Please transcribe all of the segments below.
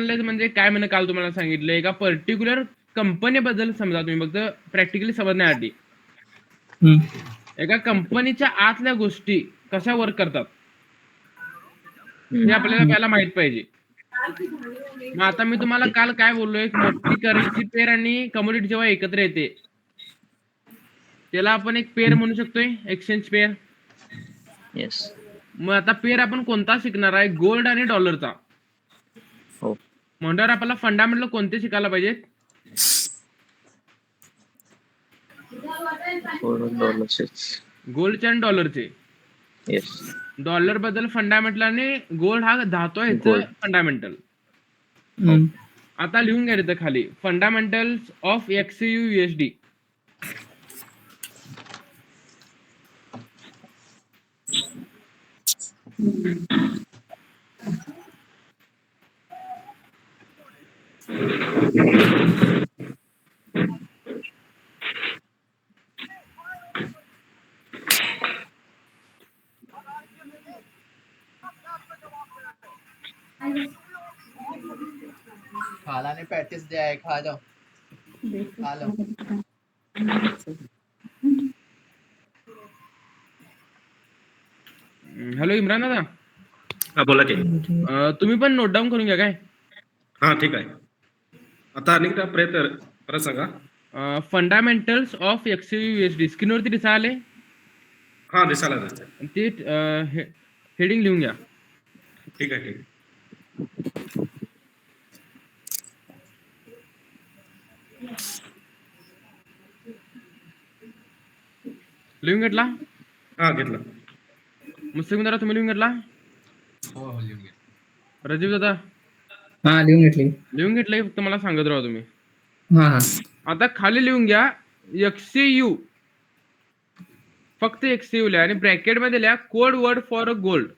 Analysis म्हणजे काय म्हणे काल तुम्हाला सांगितलं एका पर्टिक्युलर कंपनीबद्दल समजा तुम्ही फक्त प्रॅक्टिकली समजण्यासाठी एका कंपनीच्या आतल्या गोष्टी कशा वर्क करतात हे आपल्याला पहिला माहित पाहिजे. मग आता मी तुम्हाला काल काय बोललो, एक मोठी करन्सी पेअर आणि कमोडिटी जेव्हा एकत्र येते त्याला आपण एक पेअर म्हणू शकतोय, एक्सचेंज पेअर. येस. मग आता पेअर आपण कोणता शिकणार आहे, गोल्ड आणि डॉलरचा. हो. म्हणल्यावर आपल्याला फंडामेंटल कोणते शिकायला पाहिजेत, गोल्डचे आणि डॉलरचे. येस. डॉलर बद्दल फंडामेंटल आणि गोल्ड हा धातू आहे फंडामेंटल. आता लिहून घ्या तिथं खाली, फंडामेंटल्स ऑफ XAU USD. खाला ने पैटिस दिया है, खा जाओ, खा लो. हॅलो इम्रान दादा. हा बोला की. तुम्ही पण नोट डाऊन करून घ्या काय. हा ठीक आहे. आता अनेकदा परत सांगा. Fundamentals of XAU USD स्क्रीनवरती दिसायले. हा दिसायला ते हेडिंग लिहून घ्या. ठीक आहे. लिहून घेतला. हा घेतला. मुस्लिम दादा तुम्ही लिहून घेतला. हो लिहून घे. राजीव दादा हा लिहून घेतली. लिहून घेतलंय, फक्त मला सांगत राहा तुम्ही. हा हा. आता खाली लिहून घ्या XAU, फक्त XAU लिहा आणि ब्रॅकेट मध्ये लिहा code word for a gold.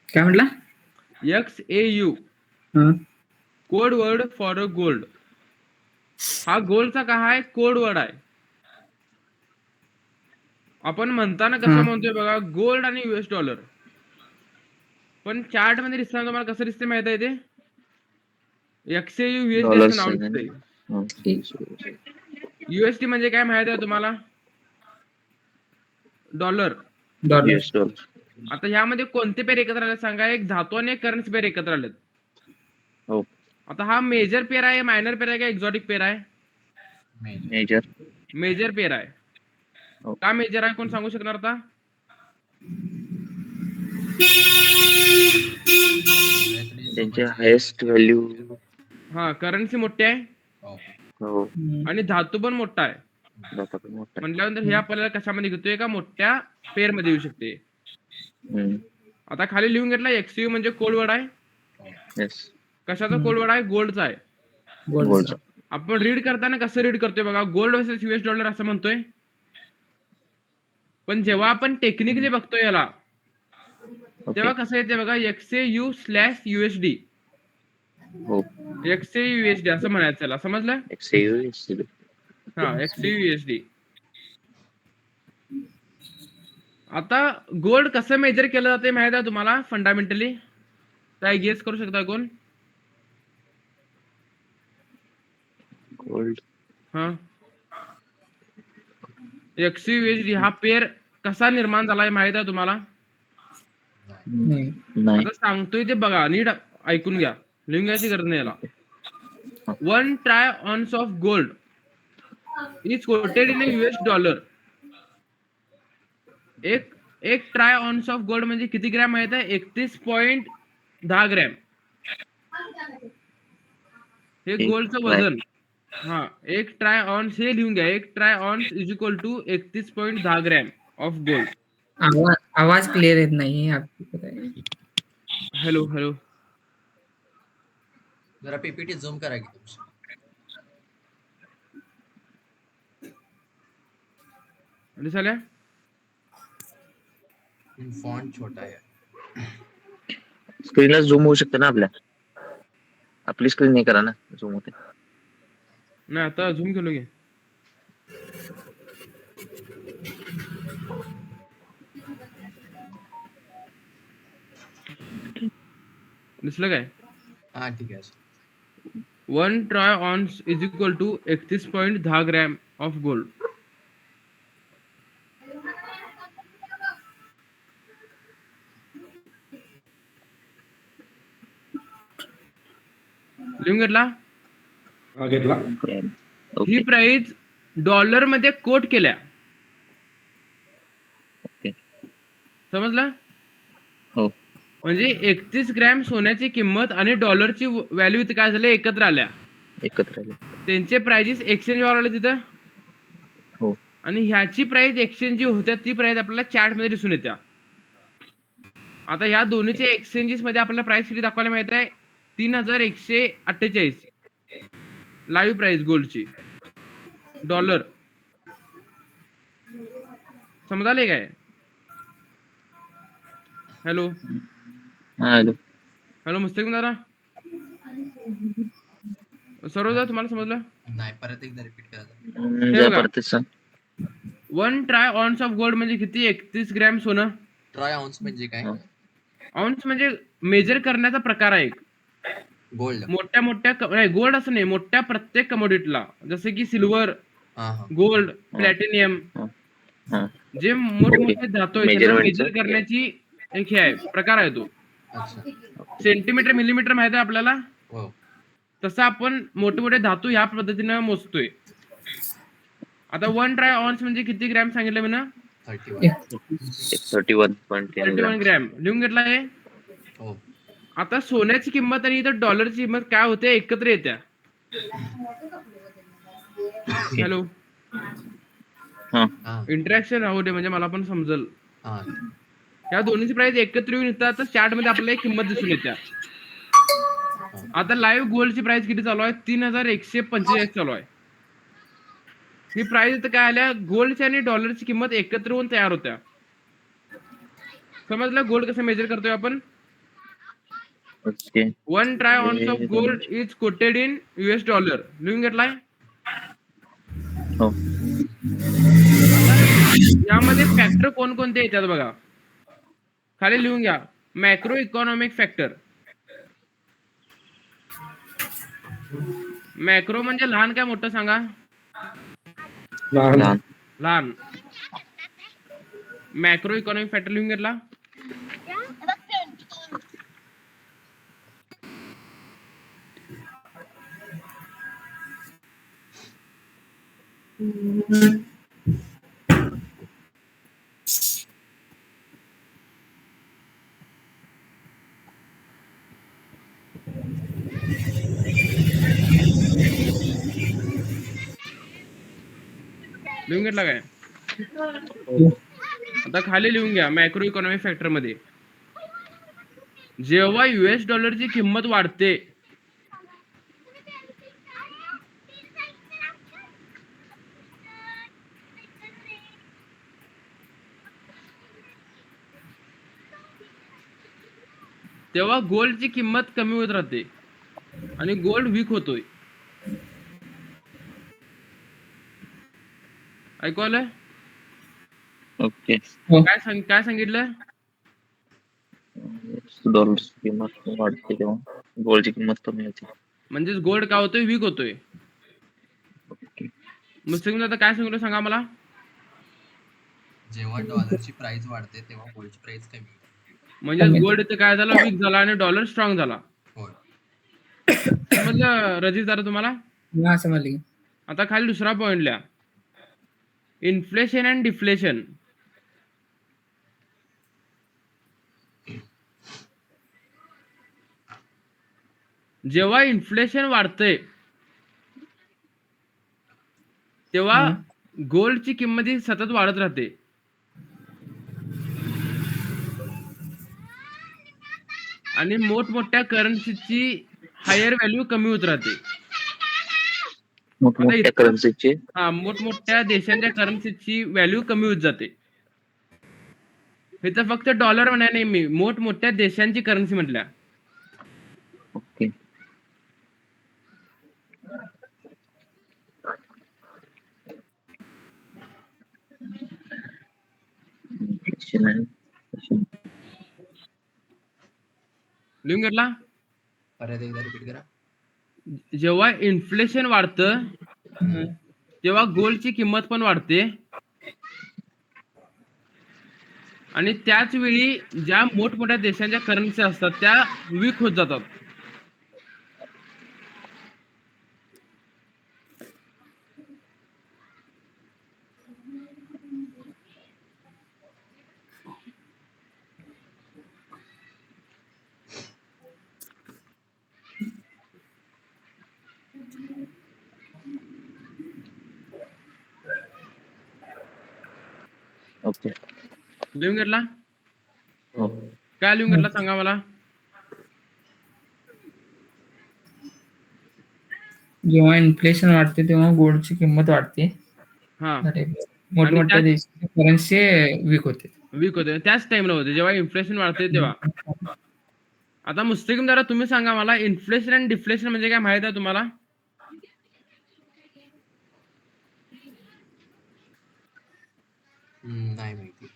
काय म्हटला? XAU code word for a gold. हा गोल्डचा काय आहे, कोड वर्ड आहे. आपण म्हणताना कसं म्हणतोय बघा, गोल्ड आणि US डॉलर. पण चार्ट मध्ये दिसताना तुम्हाला कसं दिसते माहित आहे, ते XAU USD असं नाव दिसतंय. USD म्हणजे काय माहित आहे तुम्हाला, डॉलर. आता ह्यामध्ये कोणते पेअर एकत्र आले सांगा, एक धातू आणि एक करन्सी पेअर एकत्र आलेत. हो. आता हा मेजर पेअर आहे, मायनर पेअर आहे का एक्झॉटिक पेअर आहे? मेजर पेअर आहे. का मेजर आहे, कोण सांगू शकणार आता? त्यांचे हायेस्ट व्हॅल्यू. हा, करन्सी मोठी आहे आणि धातू पण मोठा आहे. म्हटल्यानंतर हे आपल्याला कशामध्ये घेतोय, का मोठ्या पेअर मध्ये येऊ शकते. आता खाली लिहून घेतला XAU म्हणजे कोड वर्ड आहे. कशाचा कोड वर्ड आहे, गोल्डचा आहे. आपण रीड करताना कसं रीड करतोय बघा, गोल्ड वर्सेस US डॉलर असं म्हणतोय. पण जेव्हा आपण टेक्निकली बघतोय याला, तेव्हा कसं येते बघा, XAU/USD. XAU USD असं म्हणायचं त्याला, समजलं? हा, XAU USD. आता गोल्ड कसं मेजर केलं जाते माहित आहे तुम्हाला फंडामेंटली? काय गेस करू शकता कोण? गोल्ड. हा, XAU USD हा पेअर कसा निर्माण झालाय माहित आहे तुम्हाला? आता सांगतोय ते बघा, नीट ऐकून घ्या, लिहून घ्यायची गरज नाही याला. 1 troy ounce of gold is quoted in US dollar. एक ट्राय ऑन्स ऑफ गोल्ड म्हणजे किती ग्रॅम माहित आहे? 31.10 ग्रॅम. हे गोल्डचं वजन. हा, एक ट्राय ऑन्स हे लिहून घ्या, एक troy ounce is equal to 31.10 gram of gold. आवाज क्लिअर येत नाही. हॅलो हॅलो, जरा पीपीटी झूम करा की तुमची. दिसाल्या? फॉन्ट छोटा आहे. स्क्रीनला झूम होऊ शकते ना आपल्या. आपली स्क्रीन नाही करा ना झूम होते. नाही, आता झूम केलो की. दिसलं काय? हा ठीक आहे. 1 troy ounce is equal to 31.10 gram of gold. लिहून घेतला? हा घेतला. ही ओके प्राइस डॉलर मध्ये कोट केल्या. ओके समजलं? हो म्हणजे 31 ग्रॅम सोन्याची किंमत आणि डॉलरची व्हॅल्यू इथे काय झाले एकत्र आल्या. एकत्र आले. त्यांचे प्राइजेस एक्सचेंज वर आले तिथं. हो आणि ह्याची प्राइस एक्सचेंज जी होत्या ती प्राइस आपल्याला चार्ट मध्ये दिसून येत्या. आता ह्या दोन्हीच्या एक्सचेंजेस मध्ये आपल्याला प्राइस किती दाखवायला माहित आहे? 3148 लाईव्ह प्राइस गोल्डची डॉलर. समजाले काय? हॅलो हा हॅलो हॅलो मुस्तकिम दादा, सर्व तुम्हाला समजलं? नाही, परत एकदा रिपीट करा. हे जा बघा. परत सांग. 1 ट्राय ऑन्स ऑफ गोल्ड म्हणजे किती? 31 ग्रॅम सोनं. ट्राय आउन्स म्हणजे काय? हा. ऑन्स म्हणजे मेजर करण्याचा प्रकार आहे एक. गोल्ड. मोठ्या मोठ्या नाही, गोल्ड असं नाही, मोठ्या प्रत्येक कमोडिटीला, जसे की सिल्वर, हा हा. गोल्ड, प्लॅटिनियम, हा हा जे मोठमोठे धातू आहेत त्यांना Measurement चं? मेजर करण्याची एक हे आहे, प्रकार आहे तो. अच्छा. सेंटीमीटर मिलीमीटर माहित आहे आपल्याला, हो. तसं आपण मोठे मोठे धातू ह्या पद्धतीनं मोजतोय. आता 1 ट्राय ऑन्स म्हणजे किती ग्रॅम सांगितलं मी ना? 31. 31.10 31 ग्रॅम लिहून घेतला आहे. हो. आता सोन्याची किंमत आणि इथं डॉलरची किंमत काय होते? एकत्र येत्या. हॅलो हा हा इंटरॅक्शन राहू दे म्हणजे मला पण समजल. हा. या दोन्हीची प्राइस एकत्र येऊन येतात तर चार्ट मध्ये आपल्याला एक किंमत दिसून येत्या. आता लाईव्ह गोल्डची प्राइस किती चालू आहे? 3145 चालू आहे. ही प्राइस इथं काय आल्या? गोल्डची आणि डॉलरची किंमत एकत्र होऊन तयार होत्या. समजलं गोल्ड कसं मेजर करतोय आपण? Okay 1 troy ounce of gold is quoted in US dollar. लिहून घेतलाय? हो यामध्ये फॅक्टर कोणकोणते येतात बघा, खाली लिहून घ्या. Macro economic factor. मॅक्रो म्हणजे लहान काय मोठं सांगा? लहान लहान. मॅक्रो इकॉनॉमिक फॅक्टर लिहून घेतला? लिहून घेतला काय? आता खाली लिहून घ्या मॅक्रो इकॉनॉमिक फॅक्टर मध्ये, जेव्हा US डॉलरची किंमत वाढते तेव्हा गोल्डची किंमत कमी होत राहते आणि गोल्ड वीक होतोय. ऐकू आलं? ओके काय सांगितलं? डॉलरची किंमत वाढते तेव्हा गोल्डची किंमत कमी होते. म्हणजेच गोल्ड काय होतोय? वीक होतोय. ओके मुस्लिम आता काय सांगितलं सांगा मला? जेव्हा डॉलरची प्राइस वाढते तेव्हा गोल्डची प्राइस कमी होते. म्हणजे गोल्ड इथं काय झाला? वीक झाला आणि डॉलर स्ट्रॉंग झाला. होय. समजलं रजीत दादा तुम्हाला? हा समजली. आता खाली दुसरा पॉइंट लिहा, इन्फ्लेशन अँड डिफ्लेशन. जेव्हा इन्फ्लेशन वाढतंय तेव्हा गोल्डची किंमत ही सतत वाढत राहते. आणि मोठमोठ्या करन्सीची हायर व्हॅल्यू कमी होत राहते. मोठमोठ्या करन्सीचे मोठमोठ्या देशांच्या करन्सीची व्हॅल्यू कमी होत जाते. इथं फक्त डॉलर म्हणा नाही, मी मोठमोठ्या देशांची करन्सी म्हटल्या. ओके लिहून घेतला. परत एकदा रिपीट करा. जेव्हा इन्फ्लेशन वाढतं तेव्हा गोल्डची किंमत पण वाढते आणि त्याच वेळी ज्या मोठमोठ्या देशांच्या करन्सी असतात त्या वीक होत जातात. ओके. लिहून घेतला. हो. काय लिहून घेतला सांगा मला. जेव्हा इन्फ्लेशन वाढते तेव्हा गोल्डची किंमत वाढते. हा मोठमोठ्या देशाची करन्सी वीक होते. वीक होते त्याच टाइमला होते जेव्हा इन्फ्लेशन वाढते तेव्हा. आता मुस्तकिम जरा तुम्ही सांगा मला इन्फ्लेशन आणि डिफ्लेशन म्हणजे काय माहित आहे तुम्हाला. नाही माहिती.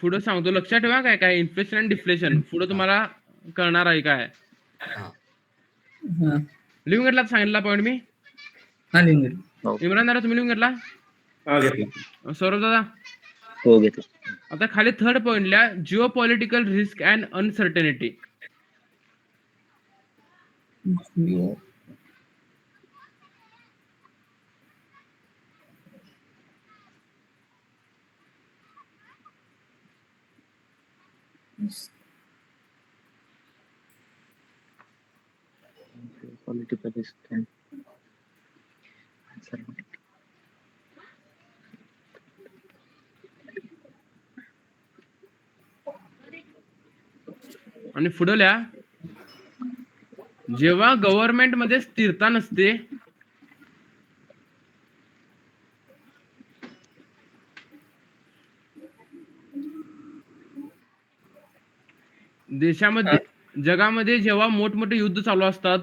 पुढे सांगतो लक्षात ठेवा काय काय इन्फ्लेशन आणि डिफ्लेशन पुढे तुम्हाला कळणार आहे काय. हा लिहून घेतला सांगितला पॉईंट मी. हा लिहून घेतलं. हो. इम्रान दादा तुम्ही लिहून घेतला. हा घेतला. सौरभ दादा. हो घेतलं. आता खाली थर्ड पॉइंटला Jio political risk and uncertainty. Political risk and uncertainty. आणि पुढल्या जेव्हा गव्हर्नमेंट मध्ये स्थिरता नसते देशामध्ये जगामध्ये जेव्हा मोठमोठे युद्ध चालू असतात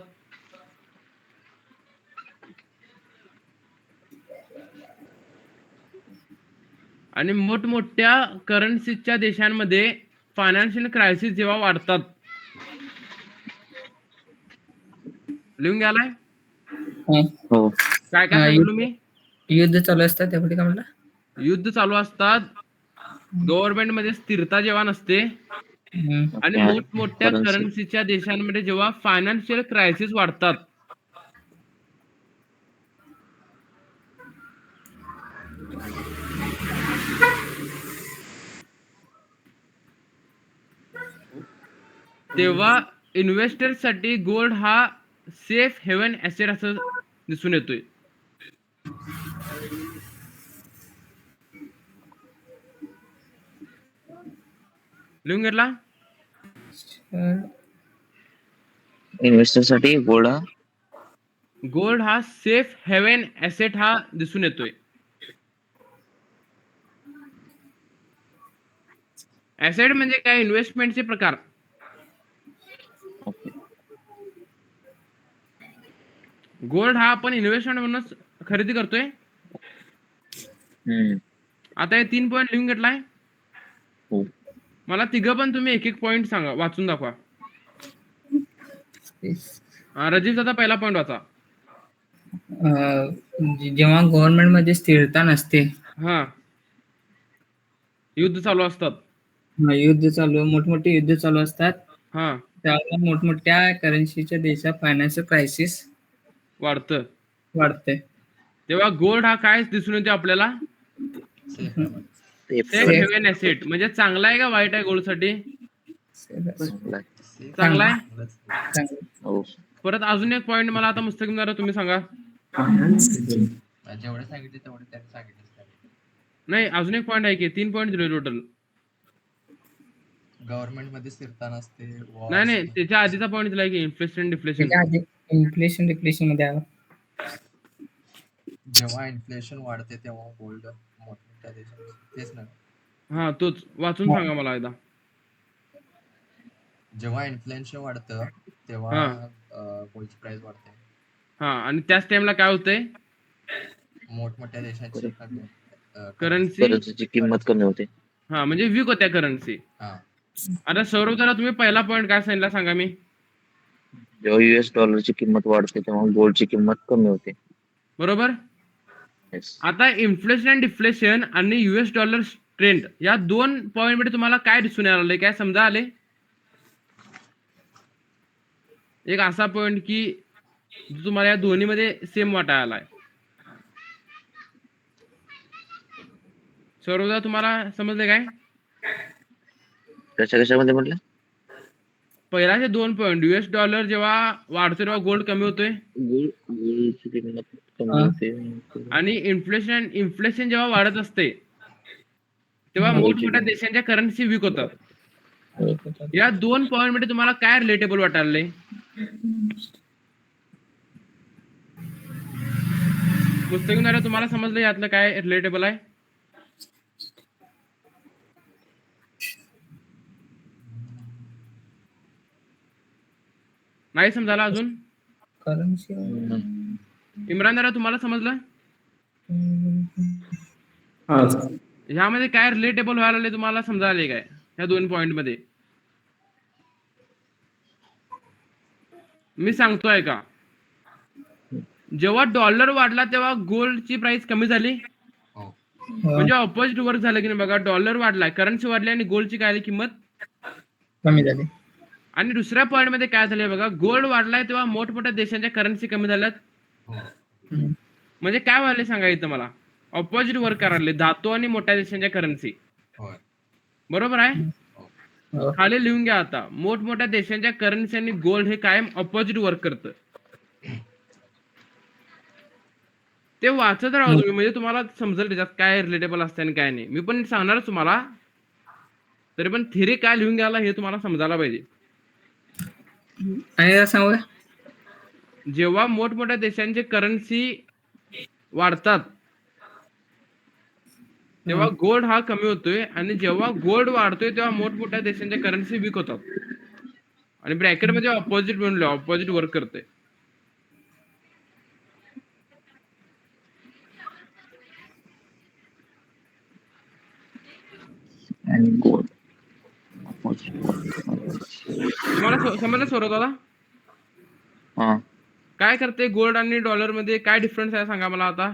आणि मोठमोठ्या करन्सीच्या देशांमध्ये फायनान्शियल क्रायसिस जेव्हा वाढतात. लिहून घ्यालाय. हो. काय काय बोलू मी. युद्ध चालू असतात त्यापुढे काय म्हणला. युद्ध चालू असतात गव्हर्नमेंट मध्ये स्थिरता जेव्हा नसते आणि मोठमोठ्या करन्सीच्या देशांमध्ये जेव्हा फायनान्शियल क्रायसिस वाढतात. तेव्हा इन्व्हेस्टर्स साठी गोल्ड हा सेफ हेवन ऍसेट असं दिसून येतोय. लिहून घेतला. इन्व्हेस्टर साठी गोल्ड हा सेफ हेवन ऍसेट हा दिसून येतोय. ऍसेट म्हणजे काय इन्व्हेस्टमेंटचे प्रकार. गोल्ड हा आपण इन्व्हेस्टमेंट म्हणून खरेदी करतोय. आता हे 3 पॉईंट लिहून घेतलाय. मला तिघं पण तुम्ही एक एक पॉईंट सांगा वाचून दाखवा. रजीव दादा पहिला पॉईंट वाचा. जेव्हा गव्हर्नमेंट मध्ये स्थिरता नसते. हा युद्ध चालू असतात. मोठमोठे युद्ध चालू असतात. हा त्यावेळेला मोठमोठ्या करन्सीच्या देशात फायनान्शियल क्रायसिस वाढते. तेव्हा गोल्ड हा काय दिसून येतो आपल्याला. सेफ हेवन ऍसेट म्हणजे चांगला आहे का वाईट आहे गोल्ड साठी. चांगला आहे. परत अजून एक पॉईंट मला आता मुस्तकिम तुम्ही सांगा. जेवढे सांगितले तेवढे त्यांनी सांगितले नाही अजून एक पॉईंट आहे की 3 पॉईंट दिले टोटल. गव्हर्नमेंट मध्ये स्थिरता नसते. नाही त्याच्या आधीचा पॉईंट दिलाय की इन्फ्लेशन डिफ्लेशन. इन्फ्लेशन डिफ्लेशन मध्ये जेव्हा इन्फ्लेशन वाढते तेव्हा गोल्ड मोठ्या देशात तेच ना. हा तोच वाचून सांगा मला एकदा. जेव्हा इन्फ्लेशन वाढतं तेव्हा गोल्डची प्राइस वाढते. हा आणि त्याच टाइमला काय होतंय मोठमोठ्या देशांची करन्सीची किंमत कमी होते. हा म्हणजे वीक होत्या करन्सी. हा आता सौरभ दादा तुम्ही पहिला पॉईंट काय सांगितला सांगा मी. जेव्हा US डॉलरची किंमत वाढते तेव्हा गोल्डची किंमत कमी होते. बरोबर. Yes. आता इन्फ्लेशन अँड डिफ्लेशन आणि US डॉलर ट्रेंड या 2 पॉईंट मध्ये तुम्हाला काय दिसून आले, काय समजा आले? एक असा पॉईंट की जो तुम्हाला या दोन्ही मध्ये सेम वाटायला आलाय. सौरभदा तुम्हाला समजले काय? कशामध्ये म्हटलं? पहिलाचे 2 पॉईंट US डॉलर जेव्हा वाढतो तेव्हा गोल्ड कमी होतोय गोल्डची किंमत कमी होते आणि इन्फ्लेशन जेव्हा वाढत असते तेव्हा मोठमोठ्या देशांच्या करन्सी वीक होतात. या 2 पॉईंट मध्ये तुम्हाला काय रिलेटेबल वाटायला? पुस्तकाद्वारे तुम्हाला समजलं यातलं काय रिलेटेबल आहे? नाही समजायला अजून? करन्सी इम्रान दादा तुम्हाला समजलं? हा ह्यामध्ये काय रिलेटेबल व्हायला लागले तुम्हाला समजायला काय ह्या 2 पॉईंट मध्ये? मी सांगतोय का, जेव्हा डॉलर वाढला तेव्हा गोल्डची प्राइस कमी झाली, म्हणजे ऑपोजिट वर्क झालं की नाही बघा. डॉलर वाढलाय, करन्सी वाढली आणि गोल्डची काय किंमत कमी झाली. आणि दुसऱ्या पॉईंट मध्ये काय झालंय बघा, गोल्ड वाढलाय तेव्हा मोठमोठ्या देशांच्या करन्सी कमी झाल्यात. म्हणजे काय व्हायला सांगा इथं मला, ऑपोजिट वर्क करायला धातू आणि मोठ्या देशांच्या करन्सी. बरोबर आहे. खाली लिहून घ्या आता, मोठमोठ्या देशांच्या करन्सी आणि गोल्ड हे कायम ऑपोजिट वर्क करतं. ते वाचत राहा तुम्ही, म्हणजे तुम्हाला समजेल त्याच्यात काय रिलेटेबल असते आणि काय नाही. मी पण सांगणारच तुम्हाला, तरी पण थिअरी काय लिहून घ्यायला हे तुम्हाला समजायला पाहिजे. आणि सांगू जेव्हा मोठमोठ्या देशांचे करन्सी वाढतात तेव्हा गोल्ड हा कमी होतोय आणि जेव्हा गोल्ड वाढतोय तेव्हा मोठमोठ्या देशांच्या करन्सी वीक होतात. आणि ब्रॅकेट मध्ये ऑपोजिट म्हणलं, ऑपोजिट वर्क करते. आणि गोल्ड तुम्हाला समजलं सौरभ दादा? हा काय करते गोल्ड आणि डॉलर मध्ये काय डिफरन्स आहे सांगा मला आता.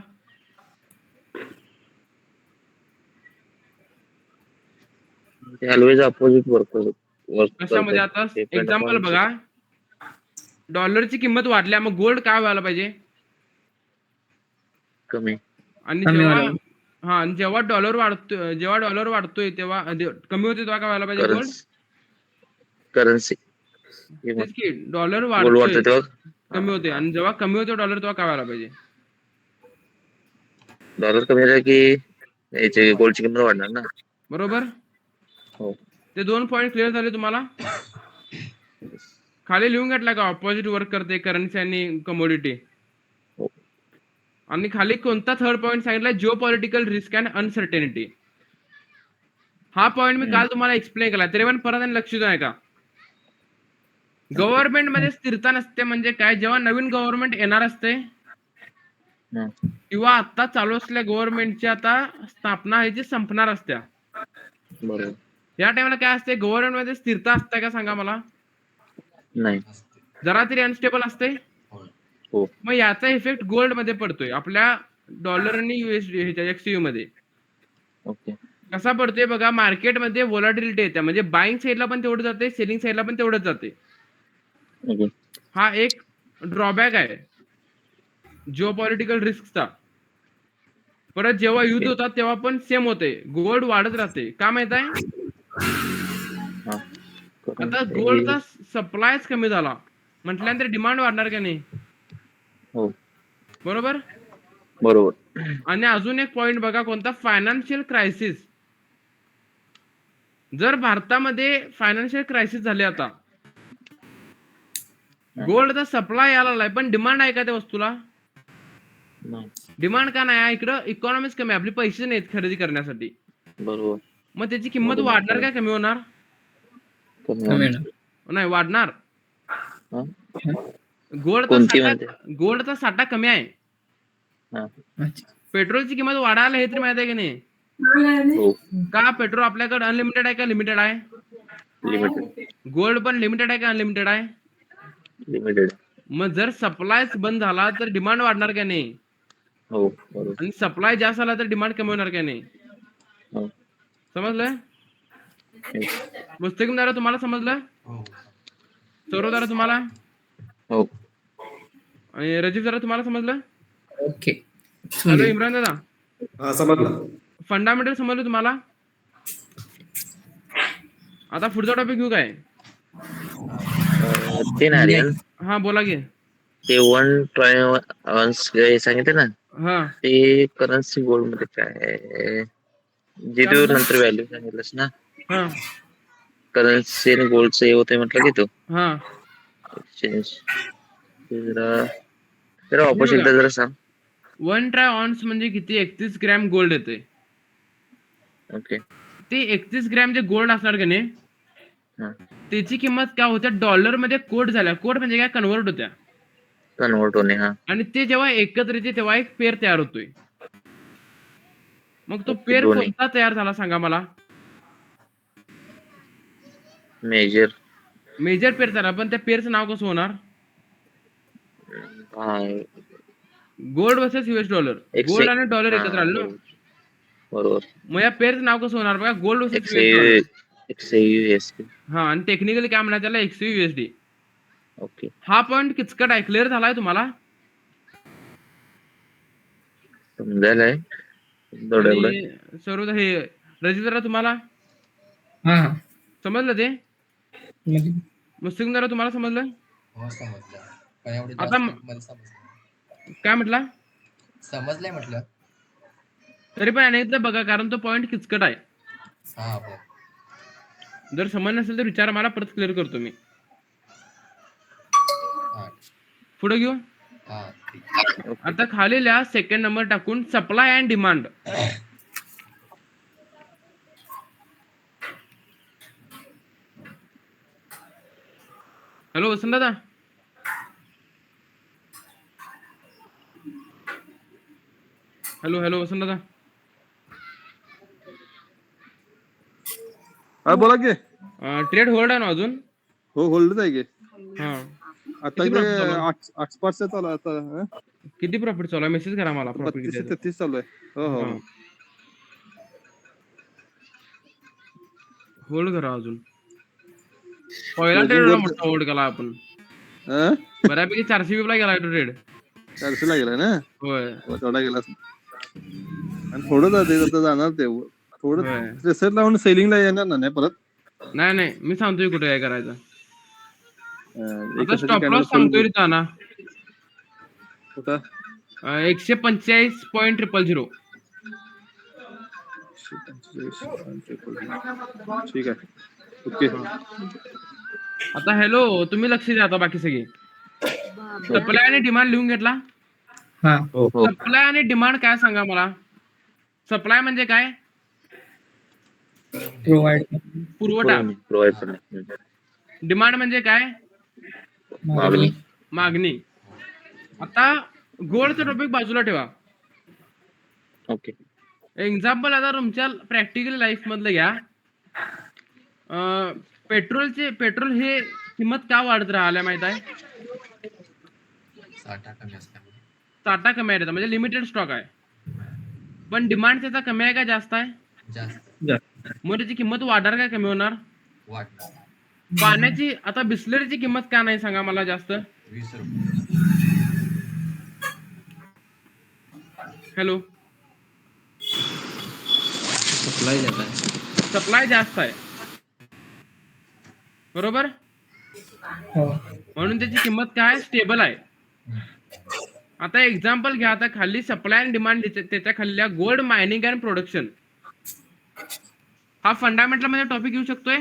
ऑलवेज अपोजिट वर्क कशामध्ये? आता एक्झाम्पल बघा, डॉलरची किंमत वाढल्या मग गोल्ड काय व्हायला पाहिजे? कमी. आणि कमी जेव्हा व्हायला. आणि जेव्हा डॉलर वाढतोय तेव्हा कमी होते तेव्हा काय व्हायला पाहिजे? गोल्ड करन्सी तेच की, डॉलर गोल्ड वाढतो वाढतोय तेव्हा कमी होते आणि जेव्हा कमी होते डॉलर तेव्हा काय व्हायला पाहिजे? डॉलर कमी झाला की याची गोल्डची किंमत वाढणार ना. बरोबर. हो. ते 2 पॉईंट क्लिअर झाले तुम्हाला? खाली लिहून घेतला का ऑपोजिट वर्क करते करन्सी आणि कमोडिटी? हो. आणि खाली कोणता थर्ड पॉईंट सांगितला? Jio political risk and uncertainty. हा पॉईंट मी काल तुम्हाला एक्सप्लेन केला, तरी पण परत आणि लक्ष द्या का. गव्हर्नमेंट मध्ये स्थिरता नसते म्हणजे काय? जेव्हा नवीन गव्हर्नमेंट येणार असते किंवा आता चालू असलेल्या गव्हर्नमेंटची आता स्थापना ह्याची संपणार असत्या, बरोबर. या टाइमला काय असते? गव्हर्नमेंट मध्ये स्थिरता असते का सांगा मला? नाही. जरा तरी अनस्टेबल असते. हो. मग याचा इफेक्ट गोल्ड मध्ये पडतोय, आपल्या डॉलर आणि XCU मध्ये. ओके. कसा पडतोय बघा, मार्केटमध्ये व्होलॅटिलिटी येते, म्हणजे बाईंग साईडला पण तेवढं जाते, सेलिंग साईडला पण तेवढंच जाते. ओके. हा एक ड्रॉबॅक आहे जिओपॉलिटिकल रिस्कचा. परत जेव्हा युद्ध होतात तेव्हा पण सेम होते, गोल्ड वाढत राहते. का माहित आहे? आता गोल्डचा सप्लायच कमी झाला म्हटल्यानंतर डिमांड वाढणार का नाही? हो. बरोबर. बरोबर. आणि अजून एक पॉइंट बघा, कोणता? Financial crisis. जर भारतामध्ये फायनान्शियल क्रायसिस झाले, आता गोल्डचा सप्लाय यायला लागलाय पण डिमांड आहे का त्या वस्तूला? डिमांड का नाही? इकडं इकॉनॉमीच कमी आहे, आपली पैसे नाहीत खरेदी करण्यासाठी. बरोबर. मग त्याची किंमत वाढणार का कमी होणार? नाही, वाढणार. गोल्डचा साठा कमी आहे, पेट्रोलची किंमत वाढायला हे तरी माहित आहे की नाही? का पेट्रोल आपल्याकडे अनलिमिटेड आहे का लिमिटेड आहे? लिमिटेड गोल्ड पण लिमिटेड आहे का अनलिमिटेड आहे? लिमिटेड. मग जर सप्लायच बंद झाला तर डिमांड वाढणार का नाही? हो बरोबर. आणि सप्लाय जास्त झाला तर डिमांड कमी होणार का नाही? हो. समजलं? मुस्तकीमदार तुम्हाला समजलं? हो. सौरवदार तुम्हाला? हो. आणि रजीफ जरा तुम्हाला समजलं? ओके हॅलो इम्रान दादा, हा समजला. फंडामेंटल समजलं तुम्हाला? आता पुढचा टॉपिक घेऊ काय? ते ना आर्यन, हा बोला की. ते 1 ट्रायन्स सांगितलं ना, हा ते करन्सी गोल्ड मध्ये काय आहे? जे तू नंतर व्हॅल्यू सांगितलंस ना, हा करन्सी आणि गोल्डचं हे होते म्हटलं की तू हा एक्सचेंज. जरा ऑपोजिट जरा सांग. 1 ट्राय ऑन्स म्हणजे किती? 31 ग्रॅम गोल्ड येते. ओके. ते 31 ग्रॅम जे गोल्ड असणार का नाही, हा. त्याची किंमत काय होत्या? डॉलर मध्ये कोट झाल्या. कोट म्हणजे काय? कन्वर्ट होत्या. कन्वर्ट होणे. हा. आणि ते जेव्हा एकत्र येते तेव्हा एक पेर तयार होतोय. मग तो ओके, पेर दोन्ही. कोणता तयार झाला सांगा मला? मेजर. मेजर पेर झाला, पण त्या पेरचं नाव कसं होणार? Gold versus US dollar. Gold आणि डॉलर एकत्र आले ना, बरोबर. मग या पेरचं नाव कसं होणार बघा? Gold versus US dollar. XAUUSD. हा, आणि टेक्निकली काय म्हणतात त्याला? XUSD. ओके. हा पॉइंट किचकट आहे. क्लिअर झालाय तुम्हाला? समजायलाय आणि सर्व हे रजिस्टर तुम्हाला हा समजलं? ते म्हणजे मुस्लिम जरा तुम्हाला समजलं? हो समजलं. पण एवढं आता जास्त मला समजलं. काय म्हटला? समजलंय म्हटलं. तरी पण अनेकदा बघा, कारण तो पॉइंट किचकट आहे. हा हो. जर समज नसेल तर विचार, मला परत क्लिअर करतो मी. हा पुढे घेऊ. हा. आता खालील्या सेकंड नंबर टाकून सप्लाय अँड डिमांड. हॅलो वसंत दादा, हॅलो वसंत दादा. हा बोला की. ट्रेड होल्ड आहे ना अजून? हो होल्डच आहे की. हा. आता किती ते profit चालू आहे? 8% चालू आहे आता. किती प्रॉफिट चालू आहे? मेसेज करा मला. प्रॉफिट किती 32 आहे? 33 चालू आहे. हो हो. होल्ड करा अजून. पहिला Closing ट्रेड वर मोठा होल्ड केला आपण. हं? बऱ्यापैकी 400 ला गेला तो ट्रेड. 400 ला गेला ना. होय तेवढा गेला. आणि थोडं जाते आता जाणार ते. थोडं होय. प्रेसर लावून सेलिंगला येणार ना नाही परत. नाही मी सांगतोय कुठे काय करायचं. आता एकासाठी स्टॉप कॅन्डल लॉस फुल सांगतोय रे ना. कुठं 145.000. ठीक आहे. ओके. आता हॅलो, तुम्ही लक्ष द्या आता बाकी सगळी. सप्लाय आणि डिमांड लिहून घेतला? हा हो. सप्लाय आणि डिमांड काय सांगा मला? सप्लाय म्हणजे काय? प्रोव्हाइड पुरवठा. प्रोव्हाइड करणे. डिमांड म्हणजे काय? मागणी. मागणी. आता गोल्डचा टॉपिक बाजूला ठेवा. ओके. एक्झाम्पल आता तुमच्या प्रॅक्टिकल लाईफ मधलं घ्या. पेट्रोल हे किंमत का वाढत राहिल्या माहित आहे? साठा कमी असल्यामुळे. साठा कमी आहे, म्हणजे लिमिटेड स्टॉक आहे. पण डिमांड त्याचा कमी आहे का जास्त आहे? जास्त. मग त्याची किंमत वाढणार का कमी होणार? वाटणार. पाण्याची, आता बिस्लरीची किंमत का नाही सांगा मला जास्त? 20 रुपये. हॅलो, सप्लाय जास्त आहे बरोबर, हो म्हणून त्याची किंमत काय? स्टेबल आहे. आता एक्झाम्पल घ्या, आता खाली सप्लाय अँड डिमांड, त्याच्या खाली गोल्ड मायनिंग अँड प्रोडक्शन. हा फंडामेंटल मध्ये टॉपिक येऊ शकतोय.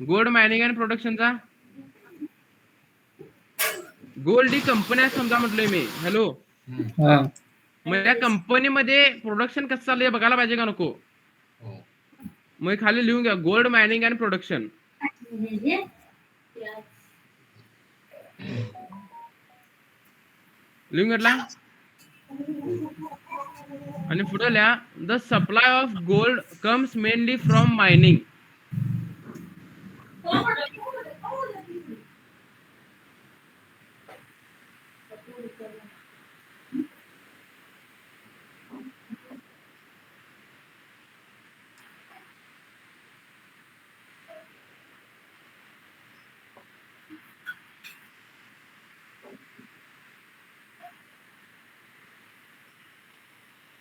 गोल्ड मायनिंग अँड प्रोडक्शनचा. गोल्ड ही कंपनी आहे समजा म्हटलंय मी. हॅलो, हा मग या कंपनीमध्ये प्रोडक्शन कसं चाललंय बघायला पाहिजे का नको? हो. मग खाली लिहून घ्या, गोल्ड मायनिंग अँड प्रोडक्शन. लिहून घेतला? आणि पुढे लिहा the supply of gold comes mainly from mining.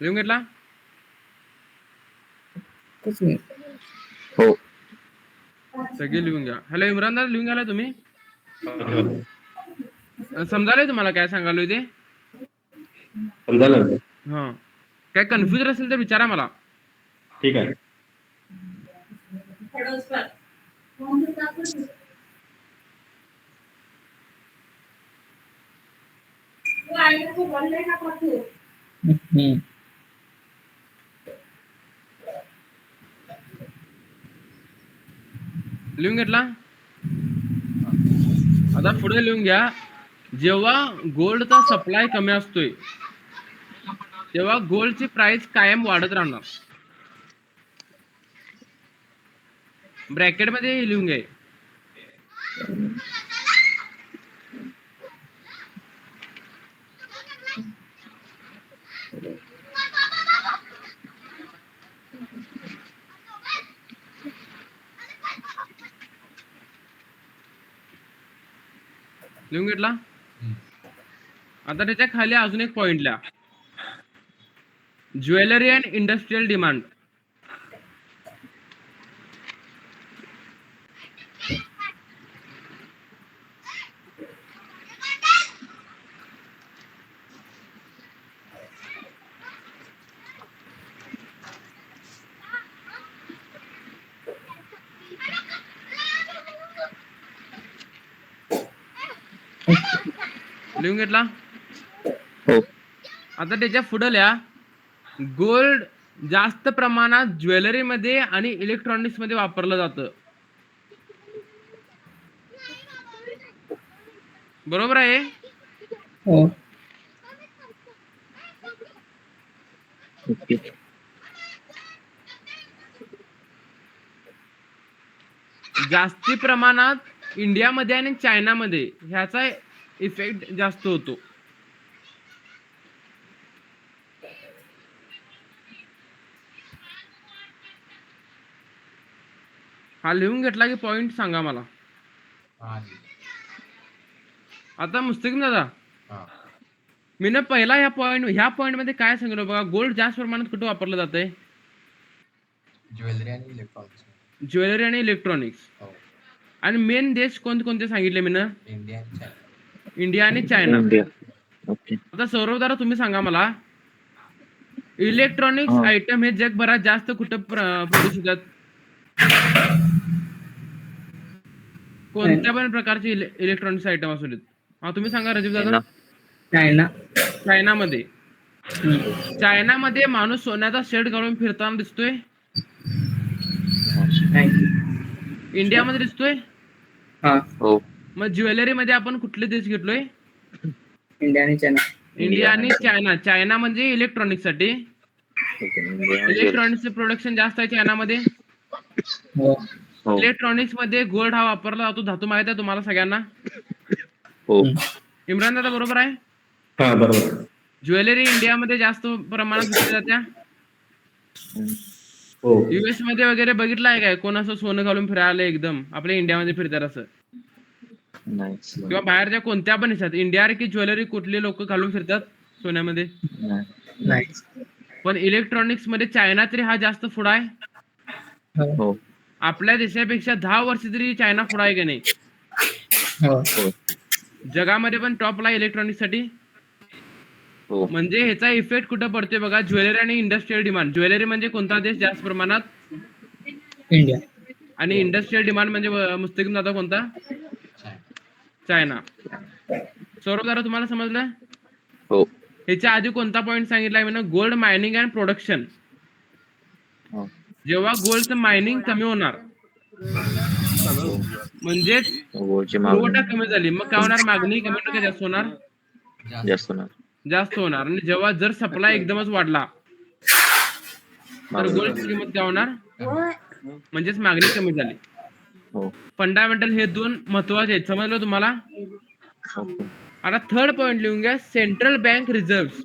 लिहून घेतला? हो. सगळे लिहून घ्या. हॅलो इम्रान दादा, लिहून घ्याला तुम्ही? समजायला तुम्हाला काय सांगालोय ते? समजायला? हा, काय कन्फ्युज असेल तर विचारा मला. ठीक आहे. लिहून घेतला? आता पुढे लिहून घ्या, जेव्हा गोल्डचा सप्लाय कमी असतोय तेव्हा गोल्डची प्राइस कायम वाढत राहणार. ब्रॅकेट मध्ये लिहून घ्या. लिहून घेतला? आता त्याच्या खाली अजून एक पॉइंट लिहा, ज्वेलरी अँड इंडस्ट्रियल डिमांड. लिहून घेतला? हो. आता त्याच्या पुढे लिहा, गोल्ड जास्त प्रमाणात ज्वेलरी मध्ये आणि इलेक्ट्रॉनिक्स मध्ये वापरलं जातं. बरोबर आहे? हो. ओके. जास्ती प्रमाणात इंडियामध्ये आणि चायनामध्ये ह्याचा इफेक्ट जास्त होतो. हा लिहून घेतला की पॉइंट सांगा मला. आता मुस्तकीम दादा, मी ना पहिला ह्या पॉइंट मध्ये काय सांगितलं बघा, गोल्ड जास्त प्रमाणात कुठे वापरलं जातंय? ज्वेलरी आणि इलेक्ट्रॉनिक्स. ज्वेलरी आणि इलेक्ट्रॉनिक्स. आणि मेन देश कोणते सांगितले मी ना? इंडिया आणि चायना. इंडिया आणि चायना. इंडिया. ओके. आता सौरभ दादा तुम्ही सांगा मला, इलेक्ट्रॉनिक्स आयटम हे जगभरात जास्त कुठं प्रोड्यूस होतात? कोणत्या पण प्रकारचे इलेक्ट्रॉनिक्स आयटम असू देत. हा तुम्ही सांगा राजीव दादा. चायना. चायनामध्ये. चायनामध्ये माणूस सोन्याचा शेड घालून फिरताना दिसतोय? इंडियामध्ये दिसतोय? हो. मग ज्वेलरी मध्ये आपण कुठले देश घेतलोय? इंडिया आणि चायना. इंडिया आणि चायना. चायना म्हणजे इलेक्ट्रॉनिक्स साठी. इलेक्ट्रॉनिक्सचे प्रोडक्शन जास्त आहे चायनामध्ये. हो. इलेक्ट्रॉनिक्स मध्ये गोल्ड हा वापरला जातो. धातू माहित आहे तुम्हाला सगळ्यांना? हो. इम्रान दादा बरोबर आहे? हा बरोबर. ज्वेलरी इंडियामध्ये जास्त प्रमाणात विकल्या जात्या. हो. युएस मध्ये वगैरे बघितलं आहे काय कोण असं सोनं घालून फिरायला एकदम आपल्या इंडियामध्ये फिरतात असं? किंवा बाहेरच्या कोणत्या पण देशात इंडिया की ज्वेलरी कुठले लोक घालून फिरतात सोन्यामध्ये? पण इलेक्ट्रॉनिक्स मध्ये चायना तरी हा जास्त पुढे आहे. हो. आपल्या देशापेक्षा 10 वर्ष तरी चायना पुढे आहे की नाही? जगामध्ये पण टॉपला इलेक्ट्रॉनिक्स साठी. म्हणजे ह्याचा इफेक्ट कुठं पडतोय बघा, ज्वेलरी आणि इंडस्ट्रियल डिमांड. ज्वेलरी म्हणजे कोणता देश जास्त प्रमाणात? इंडिया. आणि इंडस्ट्रियल डिमांड म्हणजे मुस्तकीम दादा कोणता? चायना. सौरभ दादा तुम्हाला समजलं? हो. ह्याच्या आधी कोणता पॉइंट सांगितलाय मी ना? Gold mining and production. जेव्हा गोल्डचं मायनिंग कमी होणार म्हणजे पुरवठा कमी झाली, मग काय होणार? मागणी कमी होणार का जास्त होणार? जास्त होणार. जास्त होणार. आणि जेव्हा जर सप्लाय एकदमच वाढला तर गोल्डची किंमत काय होणार? म्हणजेच मागणी कमी झाली. हो. फंडामेंटल हे दोन महत्वाचे आहेत, समजलं तुम्हाला? ओके. आता थर्ड पॉइंट लिहून घ्या, सेंट्रल बँक रिझर्व्ह.